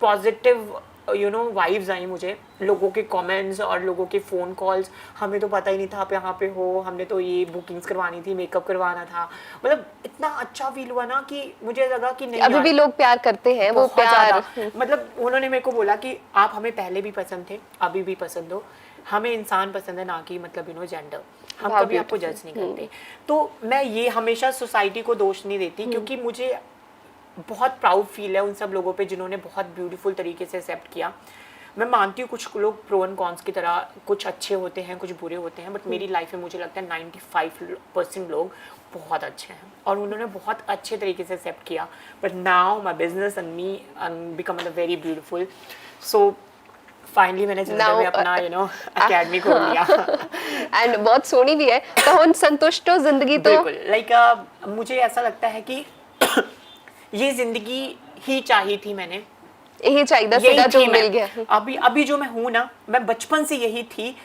पॉजिटिव वाइब्स आई मुझे, लोगों के कमेंट्स और लोगों के फ़ोन कॉल्स। हमें तो पता ही नहीं था आप यहाँ पे हो, हमने तो ये बुकिंग्स करवानी थी, मेकअप करवाना था। मतलब इतना अच्छा फील हुआ ना कि मुझे लगा कि नहीं, अभी भी लोग प्यार करते हैं, वो प्यार। मतलब उन्होंने मेरे को बोला कि आप हमें पहले भी पसंद थे, अभी भी पसंद हो, हमें इंसान पसंद है, ना कि मतलब जेंडर। हम कभी आपको जज नहीं करते। तो मैं ये हमेशा सोसाइटी को दोष नहीं देती, क्योंकि मुझे बहुत प्राउड फील है उन सब लोगों पे जिन्होंने बहुत ब्यूटीफुल तरीके से एक्सेप्ट किया। मैं मानती हूँ कुछ लोग प्रो एंड कॉन्स की तरह, कुछ अच्छे होते हैं, कुछ बुरे होते हैं, बट मेरी लाइफ में मुझे लगता है 95% लोग बहुत अच्छे हैं और उन्होंने बहुत अच्छे तरीके से एक्सेप्ट किया। But now my business and me become very beautiful. So finally मैंने जिंदगी में अपना अकेडमी खोल लिया एंड बहुत सोनी भी है। तो हम संतुष्ट हो जिंदगी? तो बिल्कुल, लाइक मुझे ऐसा लगता है कि ये जिंदगी ही चाहिए थी, मैंने यही चाहिए सीधा जो मिल गया। अभी जो मैं हूँ ना, मैं बचपन से यही थी,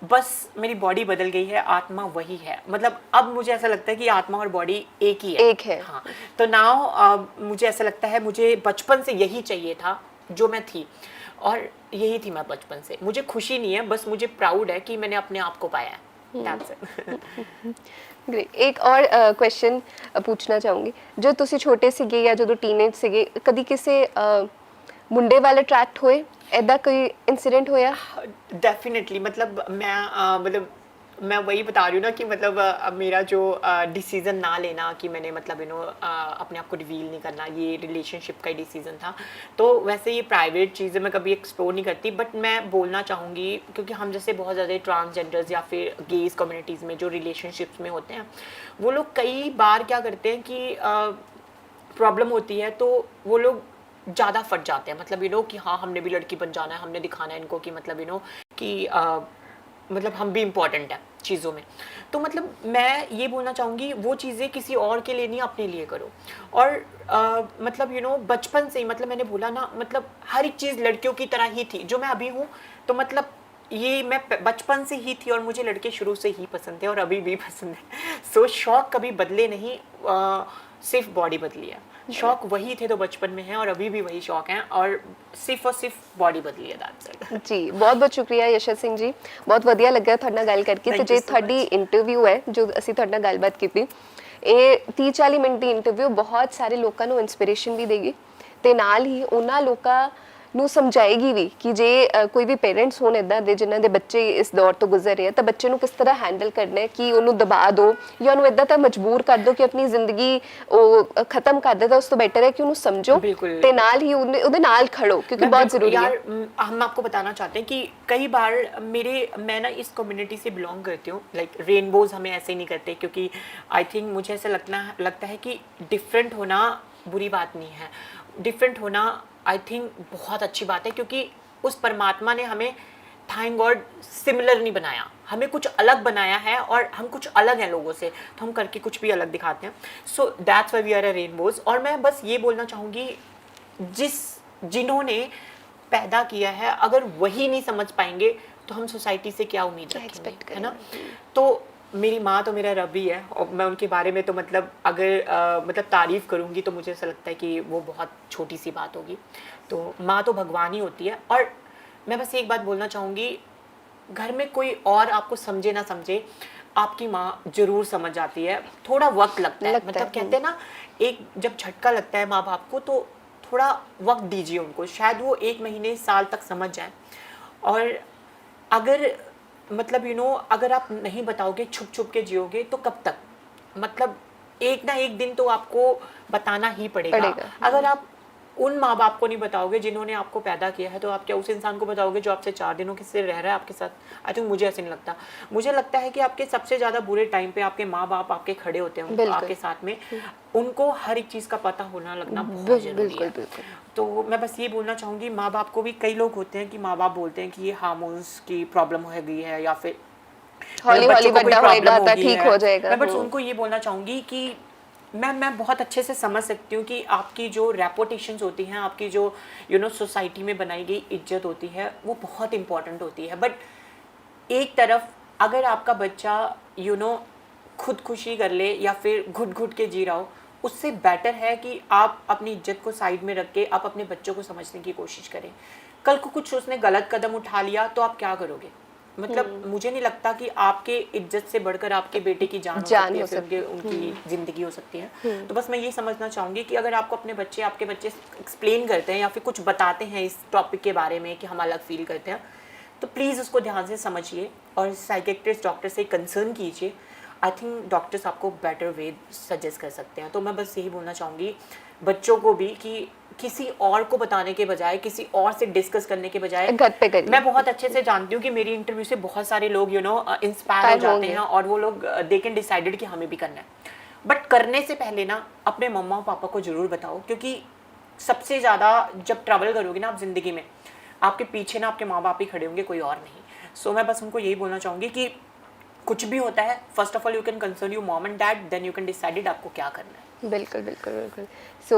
बस मेरी बॉडी बदल गई है, आत्मा वही है। मतलब अब मुझे ऐसा लगता है कि आत्मा और बॉडी एक ही है। एक है। हाँ, तो नाउ मुझे ऐसा लगता है मुझे बचपन से यही चाहिए था जो मैं थी, और यही थी मैं बचपन से। मुझे खुशी नहीं है, बस मुझे प्राउड है कि मैंने अपने आप को पाया है। That's it. ग्रेट। एक और क्वेश्चन पूछना चाहूँगी, जो तुसी छोटे ਸੀਗੇ ਜਾਂ ਜਦੋਂ ਟੀਨੇਜ ਸੀਗੇ, ਕਦੀ ਕਿਸੇ ਮੁੰਡੇ ਵਾਲੇ ਅਟਰੈਕਟ ਹੋਏ? ऐदा कोई इंसिडेंट होया? डेफिनेटली, मतलब मैं वही बता रही हूँ ना कि मतलब मेरा जो डिसीज़न ना लेना कि मैंने मतलब अपने आप को रिवील नहीं करना, ये रिलेशनशिप का ही डिसीज़न था। तो वैसे ये प्राइवेट चीज़ें मैं कभी एक्सप्लोर नहीं करती, बट मैं बोलना चाहूँगी क्योंकि हम जैसे बहुत ज़्यादा ट्रांसजेंडर्स या फिर गेज कम्युनिटीज़ में जो रिलेशनशिप्स में होते हैं, वो लोग कई बार क्या करते हैं कि प्रॉब्लम होती है तो वो लोग ज़्यादा फट जाते हैं। मतलब कि हाँ हमने भी लड़की बन जाना है, हमने दिखाना है इनको कि मतलब कि मतलब हम भी इम्पॉर्टेंट हैं चीज़ों में। तो मतलब मैं ये बोलना चाहूँगी वो चीज़ें किसी और के लिए नहीं, अपने लिए करो। और मतलब बचपन से ही, मतलब मैंने बोला ना, मतलब हर एक चीज़ लड़कियों की तरह ही थी जो मैं अभी हूँ। तो मतलब ये मैं बचपन से ही थी और मुझे लड़के शुरू से ही पसंद थे और अभी भी पसंद है। सो शौक कभी बदले नहीं, सिर्फ बॉडी बदली है। शौक वही थे तो बचपन में हैं और अभी भी वही शौक हैं, और सिर्फ बॉडी बदली है। दैट्स इट जी। बहुत बहुत शुक्रिया यशा सिंह जी, बहुत ਵਧੀਆ ਲੱਗਾ ਤੁਹਾਡੇ ਨਾਲ ਗੱਲ ਕਰਕੇ। ਤੇ ਜੇ ਤੁਹਾਡੀ ਇੰਟਰਵਿਊ ਹੈ ਜੋ ਅਸੀਂ ਤੁਹਾਡੇ ਨਾਲ ਗੱਲਬਾਤ ਕੀਤੀ, ਇਹ 30-40 ਮਿੰਟ ਦੀ ਇੰਟਰਵਿਊ ਬਹੁਤ ਸਾਰੇ ਲੋਕਾਂ ਨੂੰ ਇਨਸਪੀਰੇਸ਼ਨ ਵੀ ਦੇਗੀ ਤੇ ਨਾਲ ਹੀ ਉਹਨਾਂ ਲੋਕਾਂ ਨੂੰ ਸਮਝਾਏਗੀ ਵੀ ਕਿ ਜੇ ਕੋਈ ਵੀ ਪੇਰੈਂਟਸ ਹੋਣ ਇਦਾਂ ਦੇ ਜਿਨ੍ਹਾਂ ਦੇ ਬੱਚੇ ਇਸ ਦੌਰ ਤੋਂ ਗੁਜ਼ਰ ਰਹੇ ਆ ਤਾਂ ਬੱਚੇ ਨੂੰ ਕਿਸ ਤਰ੍ਹਾਂ ਹੈਂਡਲ ਕਰਨਾ ਹੈ, ਕਿ ਉਹਨੂੰ ਦਬਾ ਦਿਓ ਜਾਂ ਉਹਨੂੰ ਇਦਾਂ ਤਾਂ ਮਜਬੂਰ ਕਰ ਦਿਓ ਕਿ ਆਪਣੀ ਜ਼ਿੰਦਗੀ ਉਹ ਖਤਮ ਕਰ ਦੇ, ਤਾਂ ਉਸ ਤੋਂ ਬੈਟਰ ਹੈ ਕਿ ਉਹਨੂੰ ਸਮਝੋ ਤੇ ਨਾਲ ਹੀ ਉਹਦੇ ਨਾਲ ਖੜੋ, क्योंकि बहुत जरूरी है। हम आपको बताना चाहते हैं कि कई बार मैं ना इस कम्युनिटी से बिलोंग करती हूँ, लाइक रेनबोज हमें ऐसे नहीं करते, क्योंकि आई थिंक मुझे ऐसा लगता है कि डिफरेंट होना बुरी बात नहीं है, डिफरेंट होना आई थिंक बहुत अच्छी बात है, क्योंकि उस परमात्मा ने हमें थैंक गॉड सिमिलर नहीं बनाया, हमें कुछ अलग बनाया है और हम कुछ अलग हैं लोगों से, तो हम करके कुछ भी अलग दिखाते हैं। So that's why we are a rainbows. और मैं बस ये बोलना चाहूँगी, जिन्होंने पैदा किया है अगर वही नहीं समझ पाएंगे तो हम सोसाइटी से क्या उम्मीद रखेंगे, है ना। तो मेरी माँ तो मेरा रब ही है, और मैं उनके बारे में तो मतलब अगर मतलब तारीफ़ करूँगी तो मुझे ऐसा लगता है कि वो बहुत छोटी सी बात होगी। तो माँ तो भगवान ही होती है। और मैं बस एक बात बोलना चाहूँगी, घर में कोई और आपको समझे ना समझे, आपकी माँ जरूर समझ आती है, थोड़ा वक्त लगता है। मतलब कहते हैं ना, एक जब झटका लगता है माँ बाप को तो थोड़ा वक्त दीजिए उनको, शायद वो 1 महीने साल तक समझ जाए। और अगर मतलब अगर आप नहीं बताओगे, छुप छुप के जियोगे, तो कब तक, मतलब एक ना एक दिन तो आपको बताना ही पड़ेगा। अगर आप उन माँ बाप को नहीं बताओगे जिन्होंने आपको पैदा किया है, तो आप क्या उस इंसान को बताओगे जो आपसे 4 दिनों से रह रहा है आपके साथ? आई थिंक मुझे ऐसे नहीं लगता। मुझे लगता है कि आपके सबसे ज़्यादा बुरे टाइम पे आपके माँ बाप आपके खड़े होते हैं आपके साथ में, उनको हर एक चीज़ का पता होना लगना बहुत जरूरी है। तो मैं बस ये बोलना चाहूँगी, माँ बाप को भी, कई लोग होते हैं कि माँ बाप बोलते हैं कि ये हार्मोन्स की प्रॉब्लम हो गई है या फिर हौली-हौली बड़ा होएगा तो ठीक हो जाएगा। मैं बस उनको ये बोलना चाहूँगी कि मैं बहुत अच्छे से समझ सकती हूँ कि आपकी जो रेपुटेशंस होती हैं, आपकी जो सोसाइटी में बनाई गई इज्जत होती है, वो बहुत इंपॉर्टेंट होती है। बट एक तरफ अगर आपका बच्चा खुदकुशी कर ले या फिर घुट घुट के जी रहा हो, उससे बेटर है कि आप अपनी इज्जत को साइड में रख के आप अपने बच्चों को समझने की कोशिश करें। कल को कुछ उसने गलत कदम उठा लिया तो आप क्या करोगे? मतलब मुझे नहीं लगता कि आपके इज्जत से बढ़कर आपके बेटे की जान हो सकती है, उनकी जिंदगी हो सकती है। तो बस मैं ये समझना चाहूँगी कि अगर आपको आपके बच्चे एक्सप्लेन करते हैं या फिर कुछ बताते हैं इस टॉपिक के बारे में कि हम अलग फील करते हैं, तो प्लीज़ उसको ध्यान से समझिए और साइकेट्रिस्ट डॉक्टर से कंसर्न कीजिए। आई थिंक डॉक्टर्स आपको बेटर वे सजेस्ट कर सकते हैं। तो मैं बस यही बोलना चाहूँगी बच्चों को भी कि किसी और को बताने के बजाय, किसी और से डिस्कस करने के बजाय घर पे करिए। मैं बहुत अच्छे से जानती हूँ कि मेरी इंटरव्यू से बहुत सारे लोग इंस्पायर हो जाते हैं और वो लोग दे कैन डिसाइडेड कि हमें भी करना है। बट करने से पहले ना अपने मम्मा और पापा को ज़रूर बताओ, क्योंकि सबसे ज़्यादा जब ट्रैवल करोगे ना आप ज़िंदगी में, आपके पीछे ना आपके माँ बाप ही खड़े होंगे, कोई और नहीं। सो मैं बस उनको यही बोलना चाहूँगी कि कुछ भी होता है, first of all you can concern your mom and dad, then you can decided आपको क्या करना है। बिल्कुल बिल्कुल बिल्कुल। सो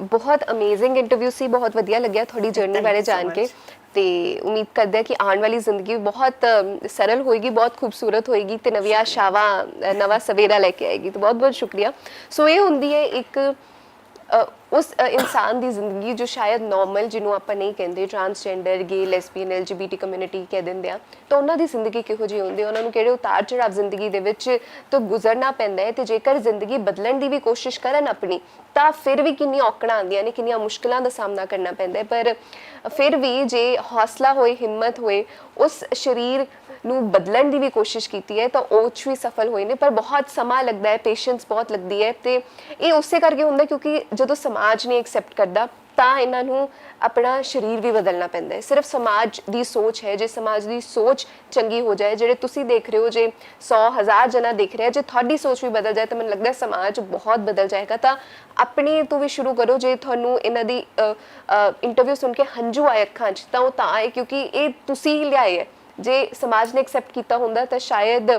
बहुत अमेजिंग इंटरव्यू सी, बहुत वधिया लग्या थोड़ी जर्नी बारे जान के, ਤੇ ਉਮੀਦ ਕਰਦੇ ਆ ਕਿ ਆਉਣ ਵਾਲੀ ਜ਼ਿੰਦਗੀ ਬਹੁਤ ਸਰਲ ਹੋਏਗੀ, ਬਹੁਤ ਖੂਬਸੂਰਤ ਹੋਏਗੀ ਤੇ ਨਵੀਆਂ ਆਸ਼ਾਵਾਂ, ਨਵਾਂ ਸਵੇਰਾ ਲੈ ਕੇ ਆਏਗੀ। तो बहुत बहुत शुक्रिया। सो ये ਹੁੰਦੀ ਹੈ ਇੱਕ उस इंसान की जिंदगी जो शायद नॉर्मल, जिन्हों आप नहीं कहते, ट्रांसजेंडर, गे, लेसबीयन, LGBT कम्यूनिटी कह देंगे आ, तो उन्होंने जिंदगी किहो जी होंदी, उन्होंने किहड़े उतार चढ़ाव जिंदगी दे विच तो गुजरना पैंदा है। तो जेकर जिंदगी बदलण दी भी कोशिश करन अपनी, तो फिर भी किन्नी औकड़ां आंदियां ने, किन्नियां मुश्किलां दा सामना करना पैंदा है। पर फिर भी जे हौसला होए, हिम्मत होए, उस शरीर ਨੂੰ ਬਦਲਣ ਦੀ ਵੀ ਕੋਸ਼ਿਸ਼ ਕੀਤੀ ਹੈ ਤਾਂ ਉਹ 'ਚ ਵੀ ਸਫਲ ਹੋਏ ਨੇ। ਪਰ ਬਹੁਤ ਸਮਾਂ ਲੱਗਦਾ ਹੈ, ਪੇਸ਼ੈਂਸ ਬਹੁਤ ਲੱਗਦੀ ਹੈ ਤੇ ਇਹ ਉਸੇ ਕਰਕੇ ਹੁੰਦਾ ਕਿਉਂਕਿ ਜਦੋਂ ਸਮਾਜ ਨਹੀਂ ਐਕਸੈਪਟ ਕਰਦਾ ਤਾਂ ਇਹਨਾਂ ਨੂੰ ਆਪਣਾ ਸਰੀਰ ਵੀ ਬਦਲਣਾ ਪੈਂਦਾ ਹੈ। ਸਿਰਫ ਸਮਾਜ ਦੀ ਸੋਚ ਹੈ, ਜੇ ਸਮਾਜ ਦੀ ਸੋਚ ਚੰਗੀ ਹੋ ਜਾਏ, ਜਿਹੜੇ ਤੁਸੀਂ ਦੇਖ ਰਹੇ ਹੋ, ਜੇ 100,000 ਜਣਾ ਦੇਖ ਰਿਹਾ, ਜੇ ਤੁਹਾਡੀ ਸੋਚ ਵੀ ਬਦਲ ਜਾਏ ਤਾਂ ਮੈਨੂੰ ਲੱਗਦਾ ਸਮਾਜ ਬਹੁਤ ਬਦਲ ਜਾਏਗਾ। ਤਾਂ ਆਪਣੇ ਤੋਂ ਵੀ ਸ਼ੁਰੂ ਕਰੋ। ਜੇ ਤੁਹਾਨੂੰ ਇਹਨਾਂ ਦੀ ਇੰਟਰਵਿਊ ਸੁਣ ਕੇ ਹੰਝੂ ਆਏ ਅੱਖਾਂ 'ਚ ਤਾਂ ਉਹ ਤਾਂ ਆਏ ਕਿਉਂਕਿ ਇਹ ਤੁਸੀਂ ਲਿਆਏ ਹੈ। ਜੇ ਸਮਾਜ ਨੇ ਐਕਸੈਪਟ ਕੀਤਾ ਹੁੰਦਾ ਤਾਂ ਸ਼ਾਇਦ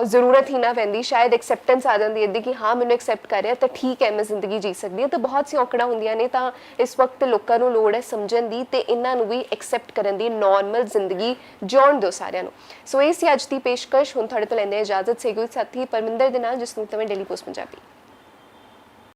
ਜ਼ਰੂਰਤ ਹੀ ਨਾ ਪੈਂਦੀ, ਸ਼ਾਇਦ ਐਕਸੈਪਟੈਂਸ ਆ ਜਾਂਦੀ ਇਹਦੀ ਕਿ ਹਾਂ ਮੈਨੂੰ ਐਕਸੈਪਟ ਕਰ ਰਿਹਾ ਤਾਂ ਠੀਕ ਹੈ, ਮੈਂ ਜ਼ਿੰਦਗੀ ਜੀ ਸਕਦੀ ਹਾਂ। ਤਾਂ ਬਹੁਤ ਸੀ ਔਕੜਾਂ ਹੁੰਦੀਆਂ ਨੇ, ਤਾਂ ਇਸ ਵਕਤ ਲੋਕਾਂ ਨੂੰ ਲੋੜ ਹੈ ਸਮਝਣ ਦੀ ਤੇ ਇਹਨਾਂ ਨੂੰ ਵੀ ਐਕਸੈਪਟ ਕਰਨ ਦੀ, ਨੋਰਮਲ ਜ਼ਿੰਦਗੀ ਜਿਉਣ ਦਿਓ ਸਾਰਿਆਂ ਨੂੰ। ਸੋ ਇਹ ਸੀ ਅੱਜ ਦੀ ਪੇਸ਼ਕਸ਼। ਹੁਣ ਤੁਹਾਡੇ ਤੋਂ ਲੈਂਦੇ ਇਜਾਜ਼ਤ। ਸੇਗੁਲ ਸਾਥੀ ਪਰਮਿੰਦਰ ਦੇ ਨਾਲ, ਜਿਸ ਨੂੰ ਤਵੇਂ ਡੇਲੀ ਪੋਸਟ ਪੰਜਾਬੀ।